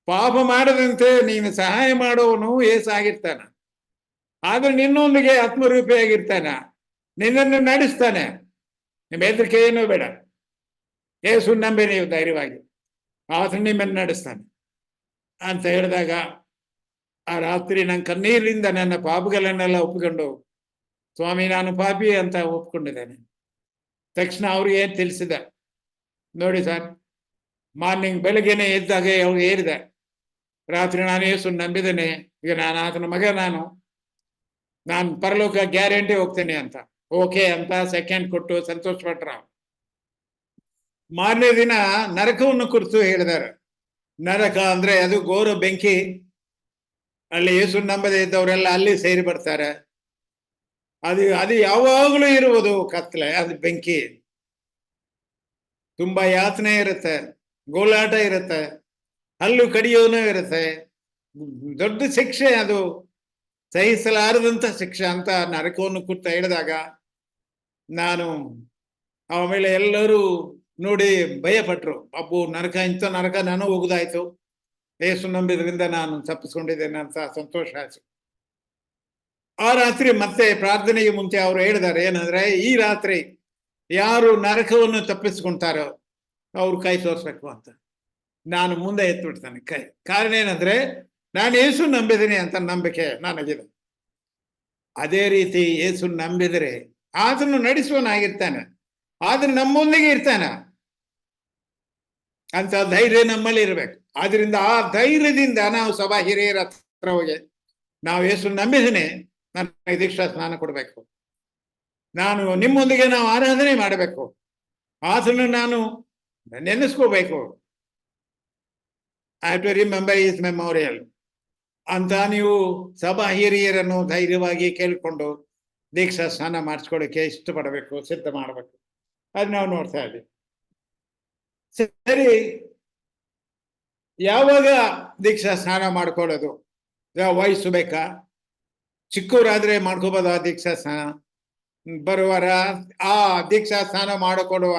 ಪಾಪ ಮಾಡದಂತೆ ನೀನು ಸಹಾಯ ಮಾಡುವವನು ಯೇಸು ಆಗಿರ್ತಾನ. ಆದ್ರೆ ನಿನ್ನೊಂದಿಗೆ ಆತ್ಮರೂಪಿಯಾಗಿರ್ತಾನ, ನಿನ್ನನ್ನು ನಡೆಸ್ತಾನೆ. ನಿಮ್ಮ ಹೆದರಿಕೆ ಏನೂ ಬೇಡ, ಯೇಸು ನಂಬಿ ನೀವು ಧೈರ್ಯವಾಗಿ, ಆತನು ನಿಮ್ಮನ್ನು ನಡೆಸ್ತಾನೆ ಅಂತ ಹೇಳಿದಾಗ ಆ ರಾತ್ರಿ ನನ್ನ ಕಣ್ಣೀರಿಂದ ನನ್ನ ಪಾಪಗಳನ್ನೆಲ್ಲ ಒಪ್ಪಿಕೊಂಡು, ಸ್ವಾಮಿ ನಾನು ಪಾಪಿ ಅಂತ ಒಪ್ಕೊಂಡಿದ್ದೇನೆ. ತಕ್ಷಣ ಅವ್ರಿಗೆ ಏನ್ ತಿಳಿಸಿದೆ, ನೋಡಿ ಸರ್, ಮಾರ್ನಿಂಗ್ ಬೆಳಗ್ಗೆನೆ ಎದ್ದಾಗ ಅವ್ರು ಏರಿದೆ, ರಾತ್ರಿ ನಾನು ಯೇಸು ನಂಬಿದ್ದೇನೆ, ಈಗ ನಾನು ಆತನ ಮಗ, ನಾನು ಪರಲೋಕ ಗ್ಯಾರಂಟಿ ಹೋಗ್ತೇನೆ ಅಂತ. ಓಕೆ ಅಂತ ಸೆಕೆಂಡ್ ಕೊಟ್ಟು ಸಂತೋಷ ಪಟ್ರ. ಮಾರನೇ ದಿನ ನರಕವನ್ನು ಕುರಿತು ಹೇಳಿದಾರೆ. ನರಕ ಅಂದ್ರೆ ಅದು ಘೋರ ಬೆಂಕಿ. ಅಲ್ಲಿ ಯೇಸು ನಂಬದೇ ಇದ್ದವರೆಲ್ಲ ಅಲ್ಲಿ ಸೇರಿ ಬರ್ತಾರೆ. ಅದು ಯಾವಾಗಲೂ ಇರುವುದು ಕತ್ಲೆ, ಅದು ಬೆಂಕಿ. ತುಂಬಾ ಯಾತನೆ ಇರುತ್ತೆ, ಗೋಳಾಟ ಇರುತ್ತೆ, ಹಲ್ಲು ಕಡಿಯೋನು ಇರುತ್ತೆ, ದೊಡ್ಡ ಶಿಕ್ಷೆ, ಅದು ಸಹಿಸಲಾರದಂತ ಶಿಕ್ಷೆ ಅಂತ ನರಕವನ್ನು ಕುರಿತು ಹೇಳಿದಾಗ ನಾನು ಆಮೇಲೆ ಎಲ್ಲರೂ ನೋಡಿ ಭಯಪಟ್ರು. ಅಬ್ಬು, ನರಕ, ಇಂಥ ನರಕ ನಾನು ಹೋಗುದಾಯ್ತು, ಯೇಸು ನಂಬಿದ್ರಿಂದ ನಾನು ತಪ್ಪಿಸ್ಕೊಂಡಿದ್ದೇನೆ ಅಂತ ಸಂತೋಷ ಆಯ್ತು. ಆ ರಾತ್ರಿ ಮತ್ತೆ ಪ್ರಾರ್ಥನೆಗೆ ಮುಂಚೆ ಅವರು ಹೇಳಿದ್ದಾರೆ ಏನಂದ್ರೆ, ಈ ರಾತ್ರಿ ಯಾರು ನರಕವನ್ನು ತಪ್ಪಿಸ್ಕೊಂತಾರೋ ಅವ್ರು ಕೈ ತೋರಿಸ್ಬೇಕು ಅಂತ. ನಾನು ಮುಂದೆ ಎತ್ಬಿಡ್ತಾನೆ ಕೈ. ಕಾರಣ ಏನಂದ್ರೆ, ನಾನು ಯೇಸು ನಂಬಿದ್ದೀನಿ ಅಂತ ನಂಬಿಕೆ ನನಗಿದೆ. ಅದೇ ರೀತಿ ಯೇಸು ನಂಬಿದರೆ ಆತನು ನಡೆಸುವನಾಗಿರ್ತಾನೆ, ಆದ್ರೆ ನಮ್ಮೊಂದಿಗೆ ಇರ್ತಾನೆ ಅಂತ ಧೈರ್ಯ ನಮ್ಮಲ್ಲಿ ಇರಬೇಕು. ಆದ್ರಿಂದ ಆ ಧೈರ್ಯದಿಂದ ನಾವು ಸಭಾ ಹಿರಿಯರ ಹತ್ರ ಹೋಗಿ, ನಾವು ಯೇಸು ನಂಬಿದ್ದೀನಿ, ನನಗೆ ದೀಕ್ಷಾ ಸ್ನಾನ ಕೊಡಬೇಕು, ನಾನು ನಿಮ್ಮೊಂದಿಗೆ ನಾವು ಆರಾಧನೆ ಮಾಡಬೇಕು, ಆತನು ನಾನು ನೆನೆಸ್ಕೋಬೇಕು, I have to remember is memorial ಅಂತ ನೀವು ಸಭಾ ಹಿರಿಯರನ್ನು ಧೈರ್ಯವಾಗಿ ಕೇಳಿಕೊಂಡು ದೀಕ್ಷಾ ಸ್ನಾನ ಮಾಡಿಸ್ಕೊಳ್ಳಿಕ್ಕೆ ಇಷ್ಟಪಡಬೇಕು, ಸಿದ್ಧ ಮಾಡಬೇಕು. ಅದು ನಾವು ನೋಡ್ತಾ ಇದ್ದೀವಿ. ಸರಿ, ಯಾವಾಗ ದೀಕ್ಷಾ ಸ್ನಾನ ಮಾಡ್ಕೊಳ್ಳೋದು? ವಯಸ್ಸು ಬೇಕಾ? ಚಿಕ್ಕವರಾದ್ರೆ ಮಾಡ್ಕೋಬೋದ ದೀಕ್ಷಾ ಸ್ನಾನ? ಬರುವಾರ ಆ ದೀಕ್ಷಾ ಸ್ನಾನ ಮಾಡಿಕೊಡುವ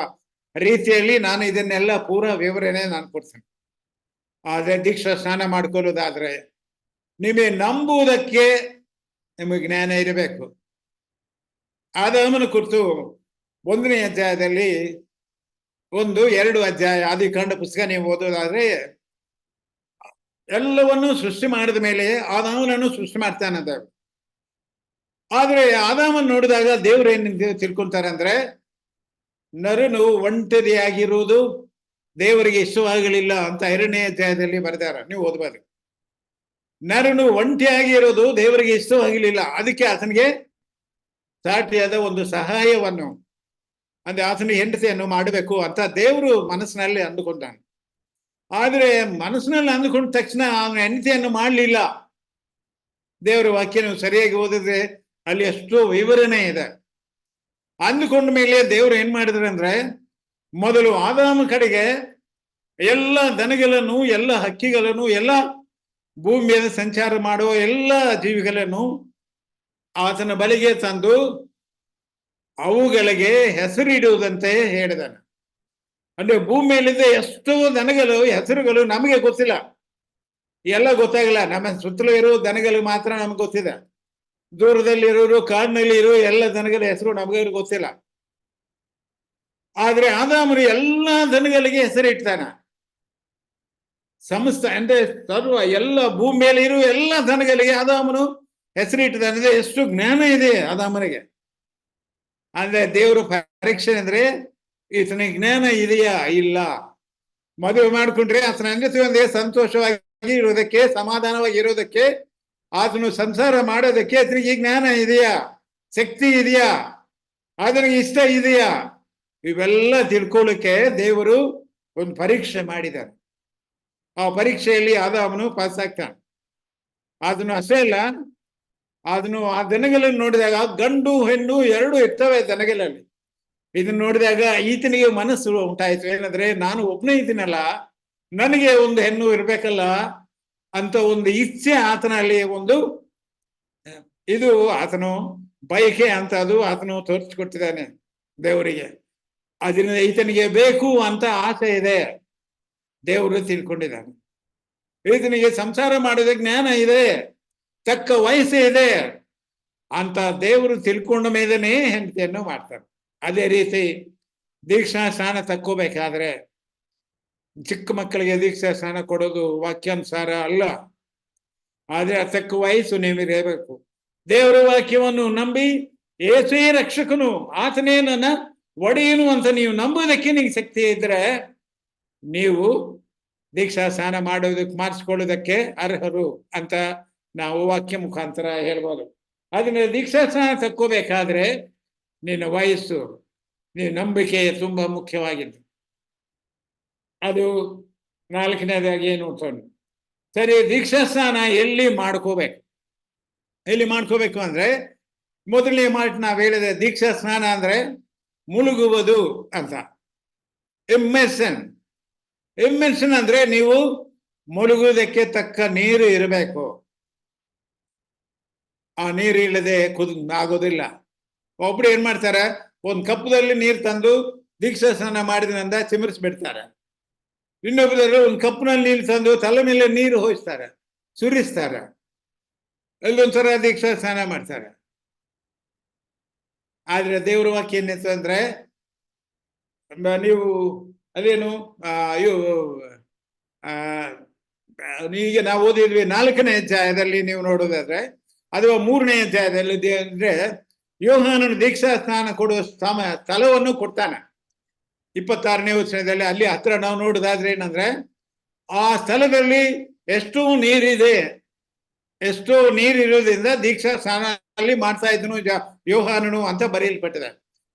ರೀತಿಯಲ್ಲಿ ನಾನು ಇದನ್ನೆಲ್ಲ ಪೂರ ವಿವರಣೆ ನಾನು ಕೊಡ್ತೇನೆ. ಆದ್ರೆ ದೀಕ್ಷಾ ಸ್ನಾನ ಮಾಡ್ಕೊಳ್ಳೋದಾದ್ರೆ ನಿಮಗೆ ನಂಬುವುದಕ್ಕೆ ನಿಮಗೆ ಜ್ಞಾನ ಇರಬೇಕು. ಆದಾಮನ ಕುರಿತು 1ನೇ ಅಧ್ಯಾಯದಲ್ಲಿ 1-2 ಅಧ್ಯಾಯ ಆದಿಕಾಂಡ ಪುಸ್ತಕ ನೀವು ಓದೋದಾದ್ರೆ, ಎಲ್ಲವನ್ನೂ ಸೃಷ್ಟಿ ಮಾಡಿದ ಮೇಲೆ ಆದಾಮನನ್ನು ಸೃಷ್ಟಿ ಮಾಡ್ತಾನಂತ. ಆದ್ರೆ ಆದಾಮನ್ ನೋಡಿದಾಗ ದೇವ್ರು ಏನ್ ತಿಳ್ಕೊಂತಾರೆ ಅಂದ್ರೆ, ನರನು ಒಂಟರಿಯಾಗಿರುವುದು ದೇವರಿಗೆ ಇಷ್ಟವಾಗಲಿಲ್ಲ ಅಂತ 2ನೇ ಅಧ್ಯಾಯದಲ್ಲಿ ಬರೆದಾರ, ನೀವು ಓದ್ಬೋದು. ನರನು ಒಂಟಿಯಾಗಿರೋದು ದೇವರಿಗೆ ಇಷ್ಟವಾಗಲಿಲ್ಲ, ಅದಕ್ಕೆ ಆತನಿಗೆ ಸಾಟಿಯಾದ ಒಂದು ಸಹಾಯವನ್ನು ಅಂದ್ರೆ ಆತನ ಹೆಂಡತಿಯನ್ನು ಮಾಡಬೇಕು ಅಂತ ದೇವರು ಮನಸ್ಸಿನಲ್ಲಿ ಅಂದುಕೊಂಡಾನೆ. ಆದ್ರೆ ಮನಸ್ಸಿನಲ್ಲಿ ಅಂದುಕೊಂಡ ತಕ್ಷಣ ಅವನ ಹೆಂಡತಿಯನ್ನು ಮಾಡಲಿಲ್ಲ. ದೇವರ ವಾಕ್ಯ ನೀವು ಸರಿಯಾಗಿ ಓದಿದ್ರೆ ಅಲ್ಲಿ ಎಷ್ಟು ವಿವರಣೆ ಇದೆ. ಅಂದುಕೊಂಡ ಮೇಲೆ ದೇವರು ಏನ್ ಮಾಡಿದ್ರು ಅಂದ್ರೆ, ಮೊದಲು ಆದಾಮ ಕಡೆಗೆ ಎಲ್ಲ ದನಗಳನ್ನು, ಎಲ್ಲ ಹಕ್ಕಿಗಳನ್ನು, ಎಲ್ಲ ಭೂಮಿಯಲ್ಲಿ ಸಂಚಾರ ಮಾಡುವ ಎಲ್ಲ ಜೀವಿಗಳನ್ನು ಆತನ ಬಳಿಗೆ ತಂದು ಅವುಗಳಿಗೆ ಹೆಸರಿಡುವುದಂತೆ ಹೇಳಿದಾನೆ. ಅಂದ್ರೆ ಭೂಮಿಯಲ್ಲಿದ್ದ ಎಷ್ಟೋ ದನಗಳು ಹೆಸರುಗಳು ನಮಗೆ ಗೊತ್ತಿಲ್ಲ, ಎಲ್ಲ ಗೊತ್ತಾಗಲ್ಲ. ನಮ್ಮ ಸುತ್ತಲೂ ಇರೋ ದನಗಳು ಮಾತ್ರ ನಮ್ಗೆ ಗೊತ್ತಿದೆ. ದೂರದಲ್ಲಿರೋರು, ಕಾಡಿನಲ್ಲಿ ಇರೋ ಎಲ್ಲ ದನಗಳ ಹೆಸರು ನಮಗೆ ಗೊತ್ತಿಲ್ಲ. ಆದ್ರೆ ಆದಾಮನು ಎಲ್ಲಾ ದನಗಳಿಗೆ ಹೆಸರಿಡ್ತಾನ. ಸಮಸ್ತ ಅಂದ್ರೆ ಸರ್ವ ಎಲ್ಲ ಭೂಮಿಯಲ್ಲಿ ಇರುವ ಎಲ್ಲ ದನಗಳಿಗೆ ಆದಾಮನು ಹೆಸರಿಟ್ಟಿದೆ ಅಂದ್ರೆ ಎಷ್ಟು ಜ್ಞಾನ ಇದೆ ಆದಾಮನಿಗೆ. ಅಂದ್ರೆ ದೇವರು ಪರೀಕ್ಷೆ ಅಂದ್ರೆ ಈತನಿಗೆ ಜ್ಞಾನ ಇದೆಯಾ ಇಲ್ಲ. ಮದುವೆ ಮಾಡ್ಕೊಂಡ್ರೆ ಆತನ ಹೆಂಡತಿಯೊಂದಿಗೆ ಸಂತೋಷವಾಗಿ ಇರೋದಕ್ಕೆ, ಸಮಾಧಾನವಾಗಿ ಇರೋದಕ್ಕೆ, ಆತನು ಸಂಸಾರ ಮಾಡೋದಕ್ಕೆ ಆತನಿಗೆ ಜ್ಞಾನ ಇದೆಯಾ, ಶಕ್ತಿ ಇದೆಯಾ, ಆತನಿಗೆ ಇಷ್ಟ ಇದೆಯಾ, ಇವೆಲ್ಲ ತಿಳ್ಕೊಳ್ಳಿಕ್ಕೆ ದೇವರು ಒಂದು ಪರೀಕ್ಷೆ ಮಾಡಿದ್ದಾರೆ. ಆ ಪರೀಕ್ಷೆಯಲ್ಲಿ ಆದಾಮನು ಪಾಸ್ ಆಗ್ತಾನೆ. ಅದನ್ನು ಅಷ್ಟೇ ಇಲ್ಲ, ಅದನ್ನು ಆ ದನಗಳನ್ನು ನೋಡಿದಾಗ ಗಂಡು ಹೆಣ್ಣು ಎರಡು ಇರ್ತವೆ ದನಗಳಲ್ಲಿ. ಇದನ್ನ ನೋಡಿದಾಗ ಈತನಿಗೆ ಮನಸ್ಸು ಉಂಟಾಯ್ತು, ಏನಂದ್ರೆ ನಾನು ಒಬ್ಬನೇ ಇದ್ದೀನಲ್ಲ, ನನಗೆ ಒಂದು ಹೆಣ್ಣು ಇರ್ಬೇಕಲ್ಲ ಅಂತ ಒಂದು ಇಚ್ಛೆ ಆತನಲ್ಲಿ ಒಂದು ಇದು ಆತನು ಬಯಕೆ ಅಂತ ಅದು ಆತನು ತೋರಿಸ್ಕೊಟ್ಟಿದ್ದಾನೆ ದೇವರಿಗೆ. ಅದರಿಂದ ಈತನಿಗೆ ಬೇಕು ಅಂತ ಆಸೆ ಇದೆ, ದೇವರು ತಿಳ್ಕೊಂಡಿದ್ದಾನೆ. ಈತನಿಗೆ ಸಂಸಾರ ಮಾಡಿದ ಜ್ಞಾನ ಇದೆ, ತಕ್ಕ ವಯಸ್ಸು ಇದೆ ಅಂತ ದೇವರು ತಿಳ್ಕೊಂಡ ಮೇಲೇನೆ ಹೆಂಡತಿಯನ್ನು ಮಾಡ್ತಾರೆ. ಅದೇ ರೀತಿ ದೀಕ್ಷಾ ಸ್ನಾನ ತಕ್ಕೋಬೇಕಾದ್ರೆ ಚಿಕ್ಕ ಮಕ್ಕಳಿಗೆ ದೀಕ್ಷಾ ಸ್ನಾನ ಕೊಡೋದು ವಾಕ್ಯಾನುಸಾರ ಅಲ್ಲ, ಆದ್ರೆ ತಕ್ಕ ವಯಸ್ಸು ನೀವಿರಬೇಕು. ದೇವರ ವಾಕ್ಯವನ್ನು ನಂಬಿ ಏಸೇ ರಕ್ಷಕನು, ಆತನೇ ನನ್ನ ಒಡೆಯನು ಅಂತ ನೀವು ನಂಬೋದಕ್ಕೆ ನಿಮ್ಗೆ ಶಕ್ತಿ ಇದ್ರೆ ನೀವು ದೀಕ್ಷಾ ಸ್ನಾನ ಮಾಡೋದಕ್ಕೆ ಮಾಡಿಸ್ಕೊಳ್ಳೋದಕ್ಕೆ ಅರ್ಹರು ಅಂತ ನಾವು ವಾಕ್ಯ ಮುಖಾಂತರ ಹೇಳ್ಬೋದು. ಅದನ್ನ ದೀಕ್ಷಾ ಸ್ನಾನ ತಕ್ಕೋಬೇಕಾದ್ರೆ ನಿನ್ನ ವಯಸ್ಸು, ನಿನ್ನ ನಂಬಿಕೆ ತುಂಬಾ ಮುಖ್ಯವಾಗಿದ್ದು. ಅದು ನಾಲ್ಕನೇದಾಗಿ ಏನು ಅಂತಂದು ಸರಿ, ದೀಕ್ಷಾ ಸ್ನಾನ ಎಲ್ಲಿ ಮಾಡ್ಕೋಬೇಕು ಅಂದ್ರೆ ಮೊದಲನೇ ಮಾತು ನಾವು ಹೇಳಿದೆ, ದೀಕ್ಷಾ ಸ್ನಾನ ಅಂದ್ರೆ ಮುಳುಗುವುದು ಅಂತ. ಇಮ್ಮೆನ್ಷನ್ ಅಂದ್ರೆ ನೀವು ಮುಳುಗುವುದಕ್ಕೆ ತಕ್ಕ ನೀರು ಇರಬೇಕು. ಆ ನೀರು ಇಲ್ಲದೆ ಆಗೋದಿಲ್ಲ. ಒಬ್ರು ಏನ್ ಮಾಡ್ತಾರೆ, ಒಂದ್ ಕಪ್ಪದಲ್ಲಿ ನೀರು ತಂದು ದೀಕ್ಷಾ ಸ್ನಾನ ಮಾಡಿದ್ರಿಂದ ಚಿಮರಿಸ್ಬಿಡ್ತಾರೆ. ಇನ್ನೊಬ್ಬರಲ್ಲಿ ಒಂದು ಕಪ್ನಲ್ಲಿ ನೀರು ತಂದು ತಲೆ ಮೇಲೆ ನೀರು ಹೋಯಿಸ್ತಾರೆ, ಸುರಿಸ್ತಾರೆ, ಅಲ್ಲೊಂದ್ಸರ ದೀಕ್ಷಾ ಸ್ನಾನ ಮಾಡ್ತಾರೆ. ಆದ್ರೆ ದೇವ್ರ ವಾಕ್ಯ ಏನಿತ್ತು ಅಂದ್ರೆ, ನೀವು ಅದೇನು ಈಗ ನಾವು ಓದಿದ್ವಿ 4ನೇ ಅಧ್ಯಾಯದಲ್ಲಿ ನೀವು ನೋಡೋದಾದ್ರೆ, ಅಥವಾ 3ನೇ ಅಧ್ಯಾಯದಲ್ಲಿ ಅಂದ್ರೆ ಯೋಹಾನನು ದೀಕ್ಷಾ ಸ್ನಾನ ಕೊಡುವ ಸ್ಥಳವನ್ನು ಕೊಡ್ತಾನೆ 26ನೇ ವಚನದಲ್ಲಿ. ಅಲ್ಲಿ ಹತ್ರ ನಾವು ನೋಡೋದಾದ್ರೆ ಏನಂದ್ರೆ, ಆ ಸ್ಥಳದಲ್ಲಿ ಎಷ್ಟೋ ನೀರಿರೋದ್ರಿಂದ ದೀಕ್ಷಾ ಸ್ನಾನ ಅಲ್ಲಿ ಮಾಡ್ತಾ ಇದ್ದನು ಯೋಹಾನನು ಅಂತ ಬರೆಯಲ್ಪಟ್ಟಿದೆ.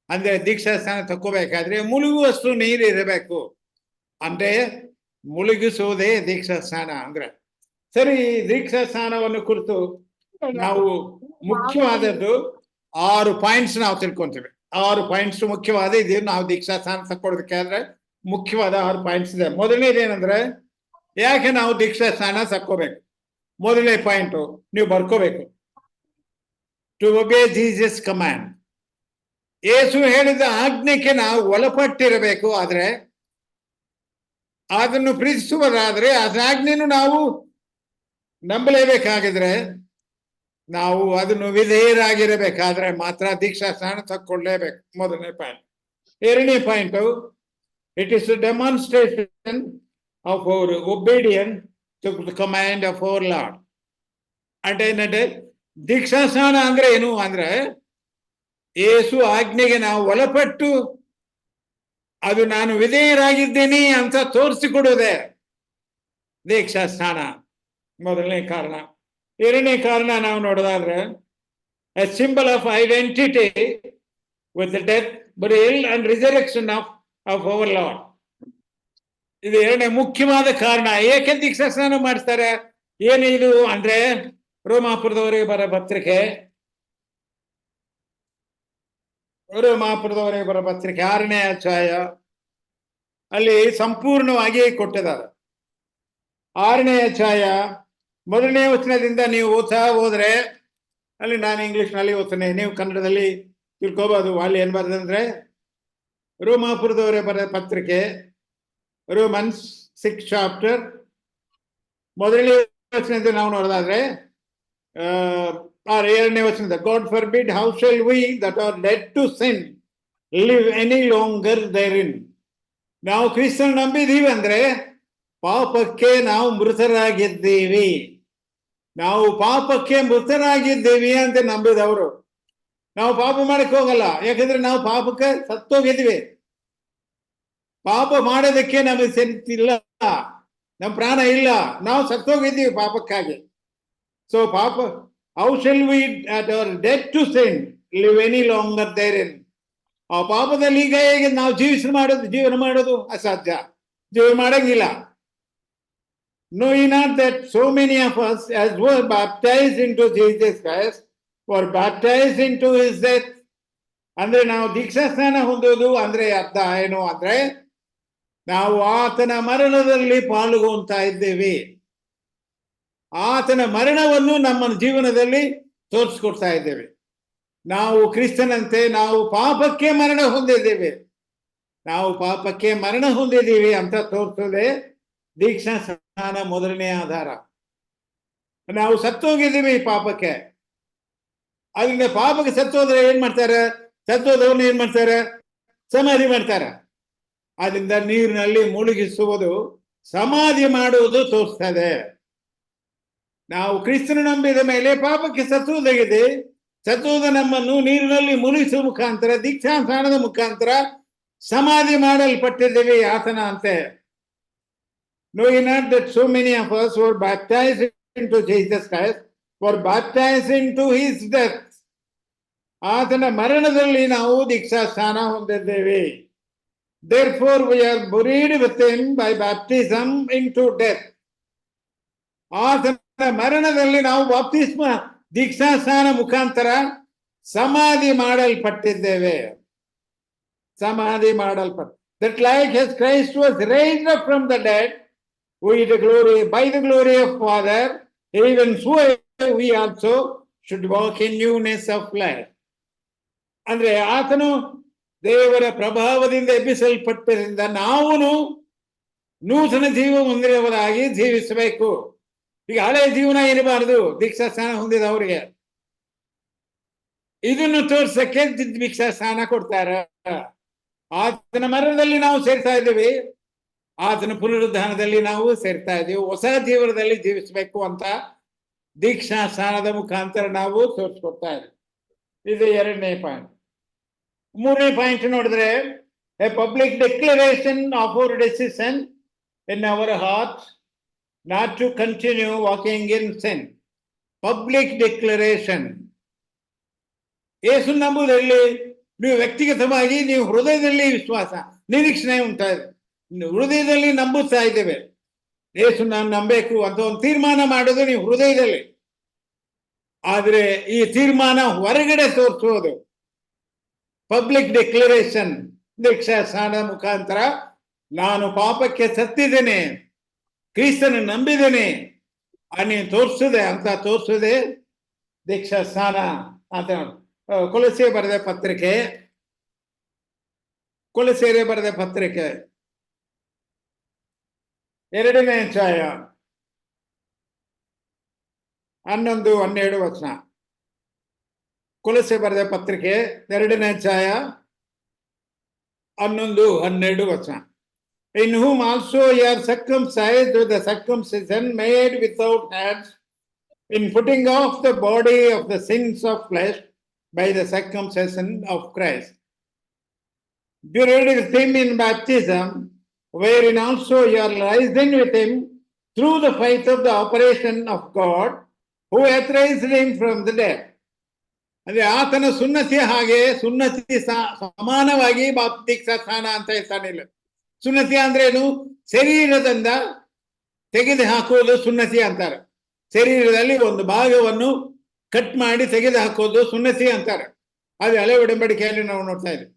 ಅಂದ್ರೆ ದೀಕ್ಷಾ ಸ್ನಾನ ತಕ್ಕೋಬೇಕಾದ್ರೆ ಮುಳುಗುವಷ್ಟು ನೀರು ಇರಬೇಕು, ಅಂದ್ರೆ ಮುಳುಗಿಸುವುದೇ ದೀಕ್ಷಾ ಸ್ನಾನ ಅಂದ್ರೆ. ಸರಿ, ದೀಕ್ಷಾ ಸ್ನಾನವನ್ನು ಕುರಿತು ನಾವು ಮುಖ್ಯವಾದದ್ದು 6 ಪಾಯಿಂಟ್ಸ್ ನಾವು ತಿಳ್ಕೊಂತೀವಿ. 6 ಪಾಯಿಂಟ್ಸ್ ಮುಖ್ಯವಾದ ಇದೆ. ನಾವು ದೀಕ್ಷಾ ಸ್ನಾನ ತಕ್ಕೊಳ್ಬೇಕಾದ್ರೆ ಮುಖ್ಯವಾದ 6 ಪಾಯಿಂಟ್ಸ್ ಇದೆ. ಮೊದಲನೇದೇನಂದ್ರೆ, ಯಾಕೆ ನಾವು ದೀಕ್ಷಾ ಸ್ನಾನ ತಕ್ಕೋಬೇಕು? ಮೊದಲನೇ ಪಾಯಿಂಟು ನೀವು ಬರ್ಕೋಬೇಕು, ಟು ಒಬೇ ಜೀಸಸ್ ಕಮಾಂಡ್. ಯೇಸು ಹೇಳಿದ ಆಜ್ಞೆಗೆ ನಾವು ಒಳಪಟ್ಟಿರಬೇಕು. ಆದ್ರೆ ಅದನ್ನು ಪ್ರೀತಿಸುವುದಾದ್ರೆ ಅದರ ಆಜ್ಞೆಯನ್ನು ನಾವು ನಂಬಲೇಬೇಕಾಗಿದ್ರೆ, ನಾವು ಅದನ್ನು ವಿಧೇಯರಾಗಿರಬೇಕಾದ್ರೆ ಮಾತ್ರ ದೀಕ್ಷಾ ಸ್ನಾನ ತಕ್ಕೊಳ್ಳೇಬೇಕು. ಮೊದಲನೇ ಪಾಯಿಂಟ್. ಎರಡನೇ point, it is demonstration of our obedience to the command of our Lord. అంటే ఏంటంటే ದೀಕ್ಷಾ ಸ್ನಾನ ಅಂದ್ರೆ ಏನು ಅಂದ್ರೆ, ಯೇಸು ಆಜ್ಞೆಗೆ ನಾವು ಒಳಪಟ್ಟು ಅದು ನಾನು ವಿಧೇಯರಾಗಿದ್ದೀನಿ ಅಂತ ತೋರಿಸಿಕೊಡುವುದೇ ದೀಕ್ಷಾ ಸ್ನಾನ. ಮೊದಲನೇ ಕಾರಣ. ಎರಡನೇ ಕಾರಣ ನಾವು ನೋಡೋದಾದ್ರೆ, A symbol of identity with the death, burial and resurrection of our lord. ಇದು ಎರಡನೇ ಮುಖ್ಯವಾದ ಕಾರಣ. ಏಕೆ ದೀಕ್ಷಾ ಸ್ನಾನ ಮಾಡಿಸ್ತಾರೆ? ಏನು ಇದು ಅಂದ್ರೆ, ರೋಮಾಪುರದವರಿಗೆ ಬರೋ ಪತ್ರಿಕೆ 6ನೇ ಅಧ್ಯಾಯ ಅಲ್ಲಿ ಸಂಪೂರ್ಣವಾಗಿ ಕೊಟ್ಟಿದ್ದಾರೆ. 6ನೇ ಅಧ್ಯಾಯ 1ನೇ ವಚನದಿಂದ ನೀವು ಓದ್ತಾ ಹೋದ್ರೆ, ಅಲ್ಲಿ ನಾನು ಇಂಗ್ಲಿಷ್ನಲ್ಲಿ ಓದ್ತೇನೆ, ನೀವು ಕನ್ನಡದಲ್ಲಿ ತಿಳ್ಕೋಬಹುದು. ಅಲ್ಲಿ ಏನ್ ಬರ್ತದಂದ್ರೆ, ರೋಮಾಪುರದವರೇ ಬರೋ ಪತ್ರಿಕೆ ರೋಮನ್ಸ್ 6 ಚಾಪ್ಟರ್ 1ನೇ ವಚನದಿಂದ ನಾವು ನೋಡೋದಾದ್ರೆ 7ನೇ ವಚನದ, God forbid, how shall we that are dead to sin live any longer therein. ನಾವು ಕ್ರಿಸ್ತನ ನಂಬಿದೀವಿ ಅಂದ್ರೆ ಪಾಪಕ್ಕೆ ನಾವು ಮೃತರಾಗಿದ್ದೀವಿ. ನಾವು ಪಾಪಕ್ಕೆ ಮೃತರಾಗಿದ್ದೀವಿ ಅಂತ ನಂಬಿದವರು. ನಾವು ಪಾಪ ಮಾಡಕ್ಕೆ ಹೋಗಲ್ಲ, ಯಾಕಂದ್ರೆ ನಾವು ಪಾಪಕ್ಕೆ ಸತ್ತೋಗಿದ್ವಿ. ಪಾಪ ಮಾಡೋದಕ್ಕೆ ನಮಗೆ ಸೆನ್ಸಿಲ್ಲ, ನಮ್ಮ ಪ್ರಾಣ ಇಲ್ಲ, ನಾವು ಸತ್ತೋಗಿದ್ದೀವಿ ಪಾಪಕ್ಕಾಗಿ. ಸೊ ಪಾಪ, how shall we at our death to sin live any longer therein. ಆ ಪಾಪದಲ್ಲಿ ಈಗ ಹೇಗೆ ನಾವು ಜೀವನ ಮಾಡೋದು ಅಸಾಧ್ಯ, ಜೀವನ ಮಾಡಂಗಿಲ್ಲ. Knowing not that so many of us as were baptized into Jesus Christ were baptized into his death. ಅಂದ್ರೆ ನಾವು ದೀಕ್ಷಾ ಸ್ನಾನ ಹೊಂದೋದು ಅಂದ್ರೆ ಅರ್ಥ ಏನು ಅಂದ್ರೆ ನಾವು ಆತನ ಮರಣದಲ್ಲಿ ಪಾಲ್ಗೊಳ್ತಾ ಇದ್ದೇವೆ. ಆತನ ಮರಣವನ್ನು ನಮ್ಮ ಜೀವನದಲ್ಲಿ ತೋರಿಸ್ಕೊಡ್ತಾ ಇದ್ದೇವೆ. ನಾವು ಕ್ರಿಸ್ತನಂತೆ ನಾವು ಪಾಪಕ್ಕೆ ಮರಣ ಹೊಂದಿದ್ದೇವೆ, ನಾವು ಪಾಪಕ್ಕೆ ಮರಣ ಹೊಂದಿದ್ದೀವಿ ಅಂತ ತೋರಿಸೋದೆ ದೀಕ್ಷಾ ಸ್ನಾನ ಮೊದಲನೇ ಆಧಾರ. ನಾವು ಸತ್ತೋಗಿದ್ದೀವಿ ಪಾಪಕ್ಕೆ. ಅದರಿಂದ ಪಾಪಕ್ಕೆ ಸತ್ತೋದ್ರೆ ಏನ್ ಮಾಡ್ತಾರೆ? ಸತ್ತೋದವ್ರನ್ನ ಏನ್ ಮಾಡ್ತಾರೆ? ಸಮಾಧಿ ಮಾಡ್ತಾರೆ. ಅದರಿಂದ ನೀರಿನಲ್ಲಿ ಮುಳುಗಿಸುವುದು, ಸಮಾಧಿ ಮಾಡುವುದು ತೋರಿಸ್ತದೆ. ನಾವು ಕ್ರಿಸ್ತನ ನಂಬಿದ ಮೇಲೆ ಪಾಪಕ್ಕೆ ಸತ್ತೋದಾಗಿದೆ. ಸತ್ತೋದ ನಮ್ಮನ್ನು ನೀರಿನಲ್ಲಿ ಮುಳುಗಿಸುವ ಮುಖಾಂತರ, ದೀಕ್ಷಾ ಸ್ನಾನದ ಮುಖಾಂತರ ಸಮಾಧಿ ಮಾಡಲ್ಪಟ್ಟಿದ್ದೇವೆ ಆತನ ಅಂತೆ. Knowing not that so many of us were baptized into Jesus Christ were baptized into his death. ಆತನ ಮರಣದಲ್ಲಿ ನಾವು ದೀಕ್ಷಾ ಸ್ನಾನ ಹೊಂದಿದ್ದೇವೆ. Therefore we are buried with him by baptism into death. ಆತನ ಮರಣದಲ್ಲಿ ನಾವು ಬಾಪ್ತಿಸ್ಮ ದೀಕ್ಷಾ ಸ್ನಾನ ಮುಖಾಂತರ ಸಮಾಧಿ ಮಾಡಲ್ಪಟ್ಟಿದ್ದೇವೆ. ಸಮಾಧಿ ಮಾಡಲ್ಪಟ್ಟ. That like as Christ was raised up from the dead, by the glory of Father, even so we also should walk in newness of life. ಅಂದ್ರೆ ಆತನು ದೇವರ ಪ್ರಭಾವದಿಂದ ಎಬ್ಬಿಸಲ್ಪಟ್ಟರಿಂದ ನಾವು ನೂತನ ಜೀವ ಹೊಂದಿರುವವರಾಗಿ ಜೀವಿಸಬೇಕು. ಈಗ ಹಳೆ ಜೀವನ ಇರಬಾರದು ದೀಕ್ಷಾ ಸ್ನಾನ ಹೊಂದಿದವರಿಗೆ. ಇದನ್ನು ತೋರ್ಸಕ್ಕೆ ದೀಕ್ಷಾ ಸ್ನಾನ ಕೊಡ್ತಾರ. ಆತನ ಮರಣದಲ್ಲಿ ನಾವು ಸೇರ್ತಾ ಇದ್ದೀವಿ, ಆತನ ಪುನರುದ್ಧಾನದಲ್ಲಿ ನಾವು ಸೇರ್ತಾ ಇದ್ದೀವಿ. ಹೊಸ ಜೀವನದಲ್ಲಿ ಜೀವಿಸಬೇಕು ಅಂತ ದೀಕ್ಷಾ ಸ್ನಾನದ ಮುಖಾಂತರ ನಾವು ತೋರಿಸ್ಕೊಡ್ತಾ ಇದ್ದೀವಿ. ಇದು ಎರಡನೇ ಪಾಯಿಂಟ್. ಮೂರನೇ ಪಾಯಿಂಟ್ ನೋಡಿದ್ರೆ, a public declaration of our decision in our heart not to continue walking in sin. Public declaration. Yesu ನಂಬುವುದರಲ್ಲಿ ನೀವು ವ್ಯಕ್ತಿಗತವಾಗಿ ನೀವು ಹೃದಯದಲ್ಲಿ ವಿಶ್ವಾಸ ನಿರೀಕ್ಷಣೆ ಉಂಟಾ, ಹೃದಯದಲ್ಲಿ ನಂಬುತ್ತಾ ಇದ್ದೇವೆ, ಯೇಸು ನಾನು ನಂಬಬೇಕು ಅಂತ ಒಂದು ತೀರ್ಮಾನ ಮಾಡೋದು ನೀವು ಹೃದಯದಲ್ಲಿ. ಆದ್ರೆ ಈ ತೀರ್ಮಾನ ಹೊರಗಡೆ ತೋರಿಸೋದು ಪಬ್ಲಿಕ್ ಡಿಕ್ಲರೇಷನ್, ದೀಕ್ಷಾ ಸ್ನಾನ ಮುಖಾಂತರ ನಾನು ಪಾಪಕ್ಕೆ ಸತ್ತಿದ್ದೇನೆ, ಕ್ರಿಸ್ತನ ನಂಬಿದ್ದೇನೆ ನೀನು ತೋರಿಸಿದೆ ಅಂತ ತೋರಿಸದೆ ದೀಕ್ಷಾ ಸ್ನಾನ ಅಂತ. ಕೊಲೊಸ್ಸೆ ಬರೆದ ಪತ್ರಿಕೆ 2ನೇ ಅಧ್ಯಾಯ 11-12 ವಚನ. ಕೊಲೊಸ್ಸೆ ಬರೆದ ಪತ್ರಿಕೆ 2ನೇ ಅಧ್ಯಾಯ 11-12 ವಚನ. In whom also ye are circumcised with the circumcision made without hands, in putting off the body of the sins of flesh by the circumcision of Christ. Buried with him in baptism, wherein also you are risen with him through the faith of the operation of God, who hath raised him from the dead. ಅಂದ್ರೆ ಆತನ ಸುನ್ನತಿ ಹಾಗೆ ಸುನ್ನತಿ ಸಮಾನವಾಗಿ ದೀಕ್ಷಾ ಸ್ನಾನ ಅಂತ ಹೇಳ್ತಾನಿಲ್ಲ. ಸುನ್ನತಿ ಅಂದ್ರೇನು? ಶರೀರದಿಂದ ತೆಗೆದು ಹಾಕುವುದು ಸುನ್ನತಿ ಅಂತಾರೆ. ಶರೀರದಲ್ಲಿ ಒಂದು ಭಾಗವನ್ನು ಕಟ್ ಮಾಡಿ ತೆಗೆದು ಹಾಕೋದು ಸುನ್ನತಿ ಅಂತಾರೆ. ಅದು ಹಳೆ ಒಡಂಬಡಿಕೆಯಲ್ಲಿ ನಾವು ನೋಡ್ತಾ ಇದ್ದೀವಿ.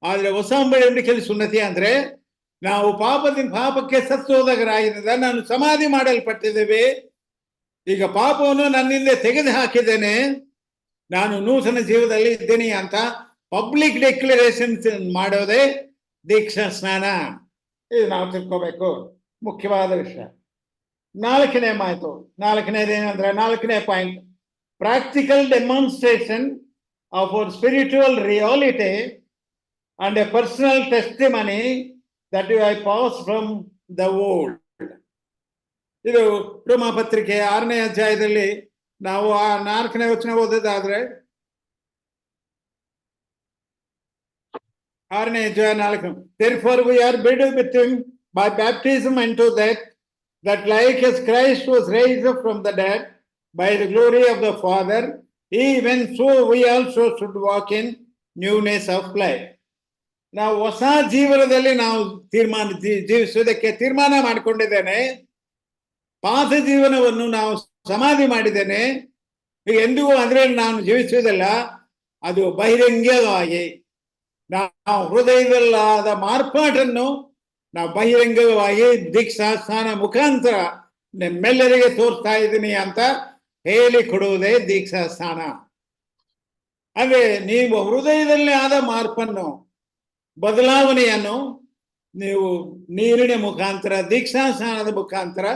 ಆದ್ರೆ ಹೊಸ ಒಡಂಬಡಿಕೆಯಲ್ಲಿ ಸುನ್ನತಿ ಅಂದ್ರೆ ನಾವು ಪಾಪಕ್ಕೆ ಸತ್ತೋದಗರಾಗಿದ್ದ ನಾನು ಸಮಾಧಿ ಮಾಡಲ್ಪಟ್ಟಿದ್ದೇವೆ, ಈಗ ಪಾಪವನ್ನು ನನ್ನಿಂದ ತೆಗೆದು ಹಾಕಿದ್ದೇನೆ, ನಾನು ನೂತನ ಜೀವದಲ್ಲಿ ಇದ್ದೇನೆ ಅಂತ ಪಬ್ಲಿಕ್ ಡಿಕ್ಲರೇಷನ್ ಮಾಡೋದೇ ದೀಕ್ಷಾ ಸ್ನಾನ. ಇದು ನಾವು ತಿಳ್ಕೋಬೇಕು, ಮುಖ್ಯವಾದ ವಿಷಯ. 4ನೇ ಮಾತು. 4ನೇದೇನಂದ್ರೆ 4ನೇ point, practical demonstration of hour spiritual reality and a personal testimony that you have passed from the world. ಇದು ರೋಮ ಪತ್ರಿಕೆ 6ನೇ ಅಧ್ಯಾಯದಲ್ಲಿ ನಾವು ಆ 4ನೇ ವಚನ ಓದೋದಾದ್ರೆ, 6ನೇ ಅಧ್ಯಾಯ 4, therefore we are buried with him by baptism unto death, that like as Christ was raised up from the dead by the glory of the Father, even so we also should walk in newness of life. ನಾವು ಹೊಸ ಜೀವನದಲ್ಲಿ ನಾವು ಜೀವಿಸುವುದಕ್ಕೆ ತೀರ್ಮಾನ ಮಾಡಿಕೊಂಡಿದ್ದೇನೆ. ಪಾತ ಜೀವನವನ್ನು ನಾವು ಸಮಾಧಿ ಮಾಡಿದ್ದೇನೆ. ಎಂದಿಗೂ ಅದರಲ್ಲಿ ನಾನು ಜೀವಿಸುವುದಿಲ್ಲ. ಅದು ಬಹಿರಂಗವಾಗಿ ನಾವು ಹೃದಯದಲ್ಲಾದ ಮಾರ್ಪಾಟನ್ನು ನಾವು ಬಹಿರಂಗವಾಗಿ ದೀಕ್ಷಾ ಸ್ನಾನ ಮುಖಾಂತರ ನಿಮ್ಮೆಲ್ಲರಿಗೆ ತೋರಿಸ್ತಾ ಇದ್ದೀನಿ ಅಂತ ಹೇಳಿಕೊಡುವುದೇ ದೀಕ್ಷಾ ಸ್ನಾನ. ಅಂದ್ರೆ ನೀವು ಹೃದಯದಲ್ಲಿ ಆದ ಮಾರ್ಪನ್ನು, ಬದಲಾವಣೆಯನ್ನು ನೀವು ನೀರಿನ ಮುಖಾಂತರ, ದೀಕ್ಷಾ ಸ್ನಾನದ ಮುಖಾಂತರ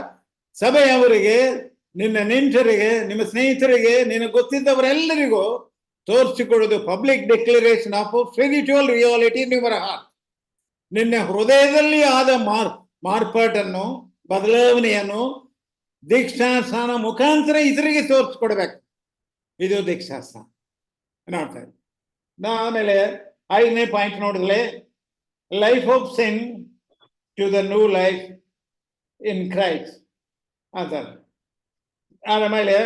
ಸಭೆಯವರಿಗೆ, ನಿನ್ನ ನೆಂಟರಿಗೆ, ನಿಮ್ಮ ಸ್ನೇಹಿತರಿಗೆ, ನಿನಗೆ ಗೊತ್ತಿದ್ದವರೆಲ್ಲರಿಗೂ ತೋರಿಸಿಕೊಡೋದು. Public declaration of spiritual reality in your heart. ನಿನ್ನ ಹೃದಯದಲ್ಲಿ ಆದ ಮಾರ್ಪಾಟನ್ನು, ಬದಲಾವಣೆಯನ್ನು ದೀಕ್ಷಾ ಸ್ನಾನ ಮುಖಾಂತರ ಇತರಿಗೆ ತೋರಿಸ್ಕೊಡ್ಬೇಕು. ಇದು ದೀಕ್ಷಾ ಸ್ನಾನ ನೋಡ್ತಾ ಇದ್ದೀವಿ. ಆಮೇಲೆ 5ನೇ ಪಾಯಿಂಟ್ ನೋಡಿದ್ರೆ, life of sin to the new life in Christ ಅಂತ. ಆಮೇಲೆ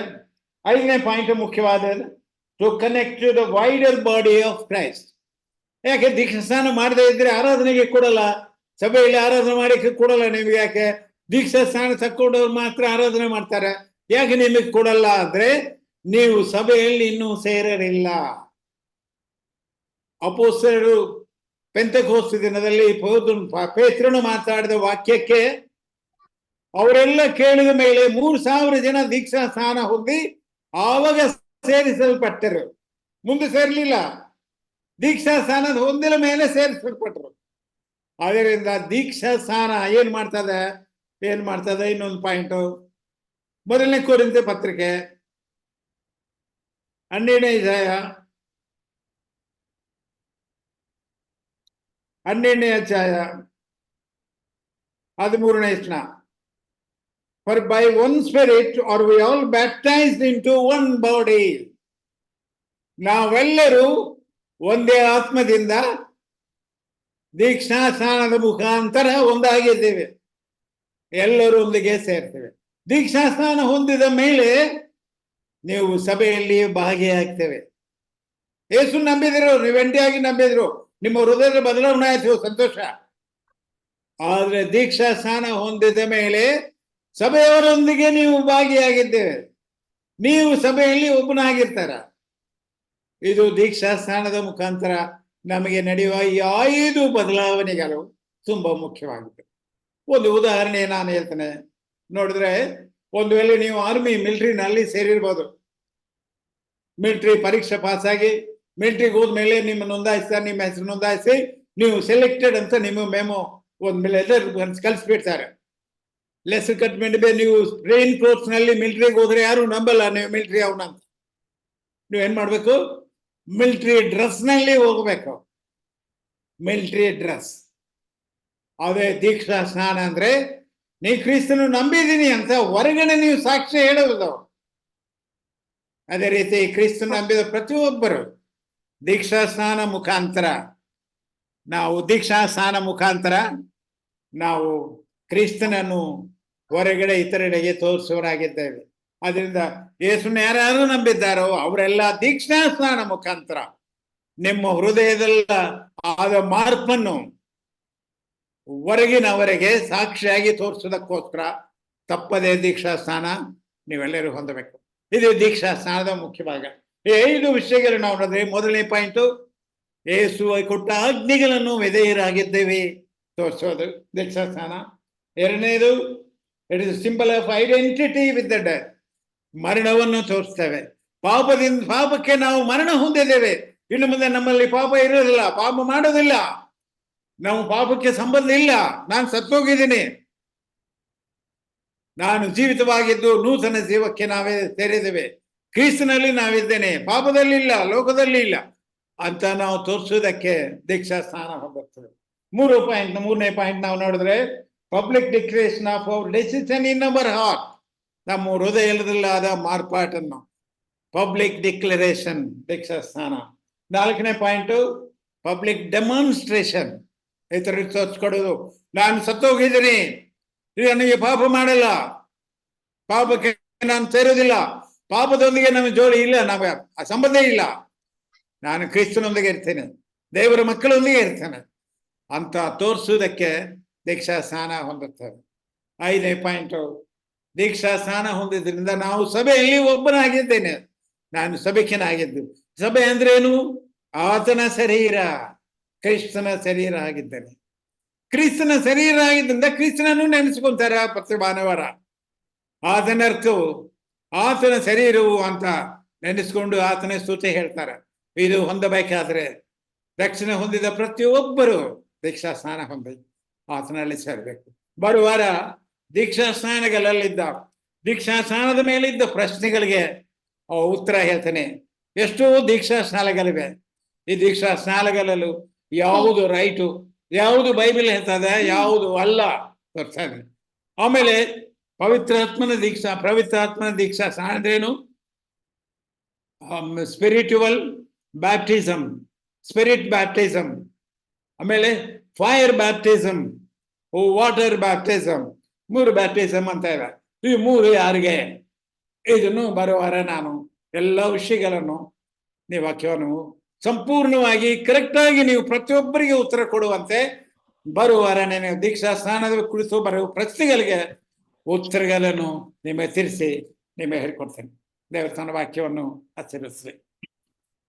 5ನೇ ಪಾಯಿಂಟ್ ಮುಖ್ಯವಾದ, to connect to the wider body of Christ. ಯಾಕೆ ದೀಕ್ಷಾ ಸ್ನಾನ ಮಾಡದೇ ಇದ್ರೆ ಆರಾಧನೆಗೆ ಕೊಡಲ್ಲ, ಸಭೆಯಲ್ಲಿ ಆರಾಧನೆ ಮಾಡಕ್ಕೆ ಕೊಡಲ್ಲ ನಿಮ್ಗೆ. ಯಾಕೆ ದೀಕ್ಷಾ ಸ್ನಾನ ತಕ್ಕೊಂಡವ್ರು ಮಾತ್ರ ಆರಾಧನೆ ಮಾಡ್ತಾರೆ, ಯಾಕೆ ನಿಮಗೆ ಕೊಡಲ್ಲ ಅಂದ್ರೆ ನೀವು ಸಭೆಯಲ್ಲಿ ಇನ್ನೂ ಸೇರಲಿಲ್ಲ. ಅಪೊಸ್ತಲರು ಪೆಂತೆಕೋಸ್ತ ದಿನದಲ್ಲಿ ಪೇತ್ರನು ಮಾತಾಡಿದ ವಾಕ್ಯಕ್ಕೆ ಅವರೆಲ್ಲ ಕೇಳಿದ ಮೇಲೆ 3,000 ಜನ ದೀಕ್ಷಾ ಸ್ನಾನ ಹೊಂದಿ ಆವಾಗ ಸೇರಿಸಲ್ಪಟ್ಟರು. ಮುಂದೆ ಸೇರ್ಲಿಲ್ಲ, ದೀಕ್ಷಾ ಸ್ನಾನ ಹೊಂದಿದ ಮೇಲೆ ಸೇರಿಸಲ್ಪಟ್ಟರು. ಅದರಿಂದ ದೀಕ್ಷಾ ಸ್ನಾನ ಏನ್ ಮಾಡ್ತದೆ? ಇನ್ನೊಂದು ಪಾಯಿಂಟ್, 1ನೇ ಕೊರಿಂಥ ಪತ್ರಿಕೆ 12ನೇ ಅಧ್ಯಾಯ 13ನೇ ವಚನ. For by one spirit are we all baptized into one body. ನಾವೆಲ್ಲರೂ ಒಂದೇ ಆತ್ಮದಿಂದ ದೀಕ್ಷಾ ಸ್ನಾನದ ಮುಖಾಂತರ ಒಂದಾಗಿದ್ದೇವೆ, ಎಲ್ಲರೂ ಒಂದಿಗೆ ಸೇರ್ತೇವೆ. ದೀಕ್ಷಾ ಸ್ನಾನ ಹೊಂದಿದ ಮೇಲೆ ನೀವು ಸಭೆಯಲ್ಲಿ ಭಾಗಿಯಾಗ್ತೇವೆ. ಯೇಸು ನಂಬಿದ್ರು, ನೀವು ಒಂಟಿಯಾಗಿ ನಂಬಿದ್ರು, ನಿಮ್ಮ ಹೃದಯದ ಬದಲಾವಣೆ ಆಯ್ತು, ಸಂತೋಷ. ಆದ್ರೆ ದೀಕ್ಷಾ ಸ್ನಾನ ಹೊಂದಿದ ಮೇಲೆ ಸಭೆಯವರೊಂದಿಗೆ ನೀವು ಭಾಗಿಯಾಗಿದ್ದೇವೆ, ನೀವು ಸಭೆಯಲ್ಲಿ ಒಬ್ಬನಾಗಿರ್ತಾರ. ಇದು ದೀಕ್ಷಾ ಸ್ನಾನದ ಮುಖಾಂತರ ನಮಗೆ ನಡೆಯುವ ಈ 5 ಬದಲಾವಣೆಗಳು ತುಂಬಾ ಮುಖ್ಯವಾಗಿದೆ. ಒಂದು ಉದಾಹರಣೆ ನಾನು ಹೇಳ್ತೇನೆ. ನೋಡಿದ್ರೆ, ಒಂದು ವೇಳೆ ನೀವು ಆರ್ಮಿ ಮಿಲಿಟರಿನಲ್ಲಿ ಸೇರಿರ್ಬೋದು, ಮಿಲಿಟರಿ ಪರೀಕ್ಷೆ ಪಾಸ್ ಆಗಿ ಮಿಲಿಟರಿಗೆ ಹೋದ್ಮೇಲೆ ನಿಮ್ಮ ನೋಂದಾಯಿಸ್ತಾರೆ, ನಿಮ್ಮ ಹೆಸರು ನೋಂದಾಯಿಸಿ ನೀವು ಸೆಲೆಕ್ಟೆಡ್ ಅಂತ ನಿಮ್ಮ ಮೆಮೊ ಒಂದು ಲೆಟರ್ ಕಳಿಸ್ಬಿಡ್ತಾರೆ. ಲೆಸರ್ ಕಟ್ಮೆಂಟ್ ನೀವು ಟ್ರೈನ್ ಕೋರ್ಸ್ ನಲ್ಲಿ ಮಿಲಿಟರಿಗೆ ಹೋದ್ರೆ ಯಾರು ನಂಬಲ್ಲ ನೀವು ಮಿಲಿಟರಿ ಅವನಂತ. ನೀವೇನ್ ಮಾಡ್ಬೇಕು? ಮಿಲಿಟರಿ ಡ್ರೆಸ್ ನಲ್ಲಿ ಹೋಗ್ಬೇಕು, ಮಿಲಿಟರಿ ಡ್ರೆಸ್. ಅದೇ ದೀಕ್ಷಾ ಸ್ನಾನ ಅಂದ್ರೆ ನೀವು ಕ್ರಿಸ್ತನು ನಂಬಿದೀನಿ ಅಂತ ಹೊರಗಡೆ ನೀವು ಸಾಕ್ಷ್ಯ ಹೇಳುವುದು. ಅದೇ ರೀತಿ ಕ್ರಿಸ್ತನು ನಂಬಿದ ಪ್ರತಿಯೊಬ್ಬರು ದೀಕ್ಷಾ ಸ್ನಾನ ಮುಖಾಂತರ ನಾವು ಕ್ರಿಸ್ತನನ್ನು ಹೊರಗಡೆ ಇತರರಿಗೆ ತೋರಿಸುವರಾಗಿದ್ದೇವೆ. ಅದರಿಂದ ಯೇಸುನ ಯಾರು ನಂಬಿದ್ದಾರೋ ಅವರೆಲ್ಲ ದೀಕ್ಷಾ ಸ್ನಾನ ಮುಖಾಂತರ ನಿಮ್ಮ ಹೃದಯದಲ್ಲ ಆದ ಮಾರ್ಪನ್ನು ಹೊರಗಿನವರೆಗೆ ಸಾಕ್ಷಿಯಾಗಿ ತೋರಿಸೋದಕ್ಕೋಸ್ಕರ ತಪ್ಪದೇ ದೀಕ್ಷಾ ಸ್ನಾನ ನೀವೆಲ್ಲರೂ ಹೊಂದಬೇಕು. ಇದು ದೀಕ್ಷಾ ಸ್ನಾನದ ಮುಖ್ಯ ಭಾಗ. 5 ವಿಷಯಗಳು ನಾವು ನೋಡಿದ್ರೆ, 1ನೇ ಪಾಯಿಂಟು ಯೇಸು ಕೊಟ್ಟ ಆಜ್ಞೆಗಳನ್ನು ವಿಧೇಯರಾಗಿದ್ದೇವೆ ತೋರಿಸೋದು ದೀಕ್ಷಾ ಸ್ನಾನ. 2ನೇದು, it is symbol of identity with the death, ಮರಣವನ್ನು ತೋರಿಸ್ತೇವೆ. ಪಾಪಕ್ಕೆ ನಾವು ಮರಣ ಹೊಂದಿದ್ದೇವೆ. ಇನ್ನು ಮುಂದೆ ನಮ್ಮಲ್ಲಿ ಪಾಪ ಇರೋದಿಲ್ಲ, ಪಾಪ ಮಾಡೋದಿಲ್ಲ, ನಾವು ಪಾಪಕ್ಕೆ ಸಂಬಂಧ ಇಲ್ಲ. ನಾನು ಸತ್ತೋಗಿದ್ದೀನಿ, ನಾನು ಜೀವಿತವಾಗಿದ್ದು ನೂತನ ಜೀವಕ್ಕೆ ನಾವೇ ಸೇರಿದ್ದೇವೆ, ಕ್ರಿಸ್ತನಲ್ಲಿ ನಾವಿದ್ದೇನೆ, ಪಾಪದಲ್ಲಿ ಇಲ್ಲ, ಲೋಕದಲ್ಲಿ ಇಲ್ಲ ಅಂತ ನಾವು ತೋರಿಸೋದಕ್ಕೆ ದೀಕ್ಷಾ ಸ್ನಾನ ಹೊಂದುತ್ತದೆ. 3ನೇ ಪಾಯಿಂಟ್ ನಾವು ನೋಡಿದ್ರೆ, public declaration of our decision in our heart. ನಮ್ಮ ಹೃದಯದಲ್ಲಾದ ಮಾರ್ಪಾಟನ್ನು ಪಬ್ಲಿಕ್ ಡಿಕ್ಲರೇಷನ್, ದೀಕ್ಷಾ ಸ್ನಾನ. 4ನೇ ಪಾಯಿಂಟು ಪಬ್ಲಿಕ್ ಡೆಮಾನ್ಸ್ಟ್ರೇಷನ್, ಇತರರಿಗೆ ತೋರಿಸ್ಕೊಡೋದು. ನಾನು ಸತ್ತೋಗಿದ್ದೀನಿ, ನನಗೆ ಪಾಪ ಮಾಡಲ್ಲ, ಪಾಪಕ್ಕೆ ನಾನು ಸೇರೋದಿಲ್ಲ, ಪಾಪದೊಂದಿಗೆ ನಮಗೆ ಜೋಡಿ ಇಲ್ಲ, ನಾವು ಸಂಬಂಧ ಇಲ್ಲ, ನಾನು ಕ್ರಿಸ್ತನೊಂದಿಗೆ ಇರ್ತೇನೆ, ದೇವರ ಮಕ್ಕಳೊಂದಿಗೆ ಇರ್ತೇನೆ ಅಂತ ತೋರಿಸುವುದಕ್ಕೆ ದೀಕ್ಷಾ ಸ್ನಾನ ಹೊಂದುತ್ತೇವೆ. 5ನೇ ಪಾಯಿಂಟು, ದೀಕ್ಷಾ ಸ್ನಾನ ಹೊಂದಿದ್ರಿಂದ ನಾವು ಸಭೆಯಲ್ಲಿ ಒಬ್ಬನಾಗಿದ್ದೇನೆ. ನಾನು ಸಭಿಕನಾಗಿದ್ದು. ಸಭೆ ಅಂದ್ರೇನು? ಆತನ ಶರೀರ, ಕ್ರಿಸ್ತನ ಶರೀರ ಆಗಿದ್ದೇನೆ. ಕ್ರಿಸ್ತನ ಶರೀರ ಆಗಿದ್ದರಿಂದ ಕ್ರಿಸ್ತನನ್ನು ನೆನೆಸ್ಕೊಂತಾರೆ ಪ್ರತಿ ಭಾನುವಾರ. ಆತನರ್ಥವು ಆತನ ಶರೀರವು ಅಂತ ನೆನೆಸ್ಕೊಂಡು ಆತನ ಸ್ತುತಿ ಹೇಳ್ತಾರೆ. ಇದು ಹೊಂದಬೇಕಾದ್ರೆ ರಕ್ಷಣೆ ಹೊಂದಿದ ಪ್ರತಿಯೊಬ್ಬರು ದೀಕ್ಷಾ ಸ್ನಾನ ಹೊಂದಿ ಆತನಲ್ಲಿ ಸೇರಬೇಕು. ಬರುವಾರ ದೀಕ್ಷಾ ಸ್ನಾನಗಳಲ್ಲಿದ್ದ ದೀಕ್ಷಾ ಸ್ನಾನದ ಮೇಲಿದ್ದ ಪ್ರಶ್ನೆಗಳಿಗೆ ಉತ್ತರ ಹೇಳ್ತೇನೆ. ಎಷ್ಟೋ ದೀಕ್ಷಾ ಸ್ನಾನಗಳಿವೆ. ಈ ದೀಕ್ಷಾ ಸ್ನಾನಗಳಲ್ಲೂ ಯಾವುದು ರೈಟು, ಯಾವುದು ಬೈಬಲ್ ಹೇಳ್ತದೆ, ಯಾವುದು ಅಲ್ಲ ತೋರ್ತಾರೆ. ಆಮೇಲೆ ಪವಿತ್ರಾತ್ಮನ ದೀಕ್ಷಾ ಸ್ನಾನ ಅಂದ್ರೇನು? ಸ್ಪಿರಿಚುವಲ್ ಬ್ಯಾಪ್ಟಿಸಮ್, ಸ್ಪಿರಿಟ್ ಬ್ಯಾಪ್ಟಿಸಮ್, ಆಮೇಲೆ fire baptism, water baptism, 3 baptism ಅಂತ ಇದೆ. ಈ 3 ಯಾರಿಗೆ? ಇದನ್ನು ಬರುವಾರ ನಾನು ಎಲ್ಲ ವಿಷಯಗಳನ್ನು ನೀವು ವಾಕ್ಯವನ್ನು ಸಂಪೂರ್ಣವಾಗಿ ಕರೆಕ್ಟಾಗಿ ನೀವು ಪ್ರತಿಯೊಬ್ಬರಿಗೆ ಉತ್ತರ ಕೊಡುವಂತೆ ಬರುವಾರ ನಾನು ದೀಕ್ಷಾ ಸ್ನಾನದ ಕುರಿತು ಬರುವ ಪ್ರಶ್ನೆಗಳಿಗೆ ಉತ್ತರಗಳನ್ನು ನಿಮಗೆ ತಿಳಿಸಿ ನಿಮಗೆ ಹೇಳ್ಕೊಡ್ತೇನೆ. ದೇವರ ತನ್ನ ವಾಕ್ಯವನ್ನು ಆಚರಿಸ್ರಿ.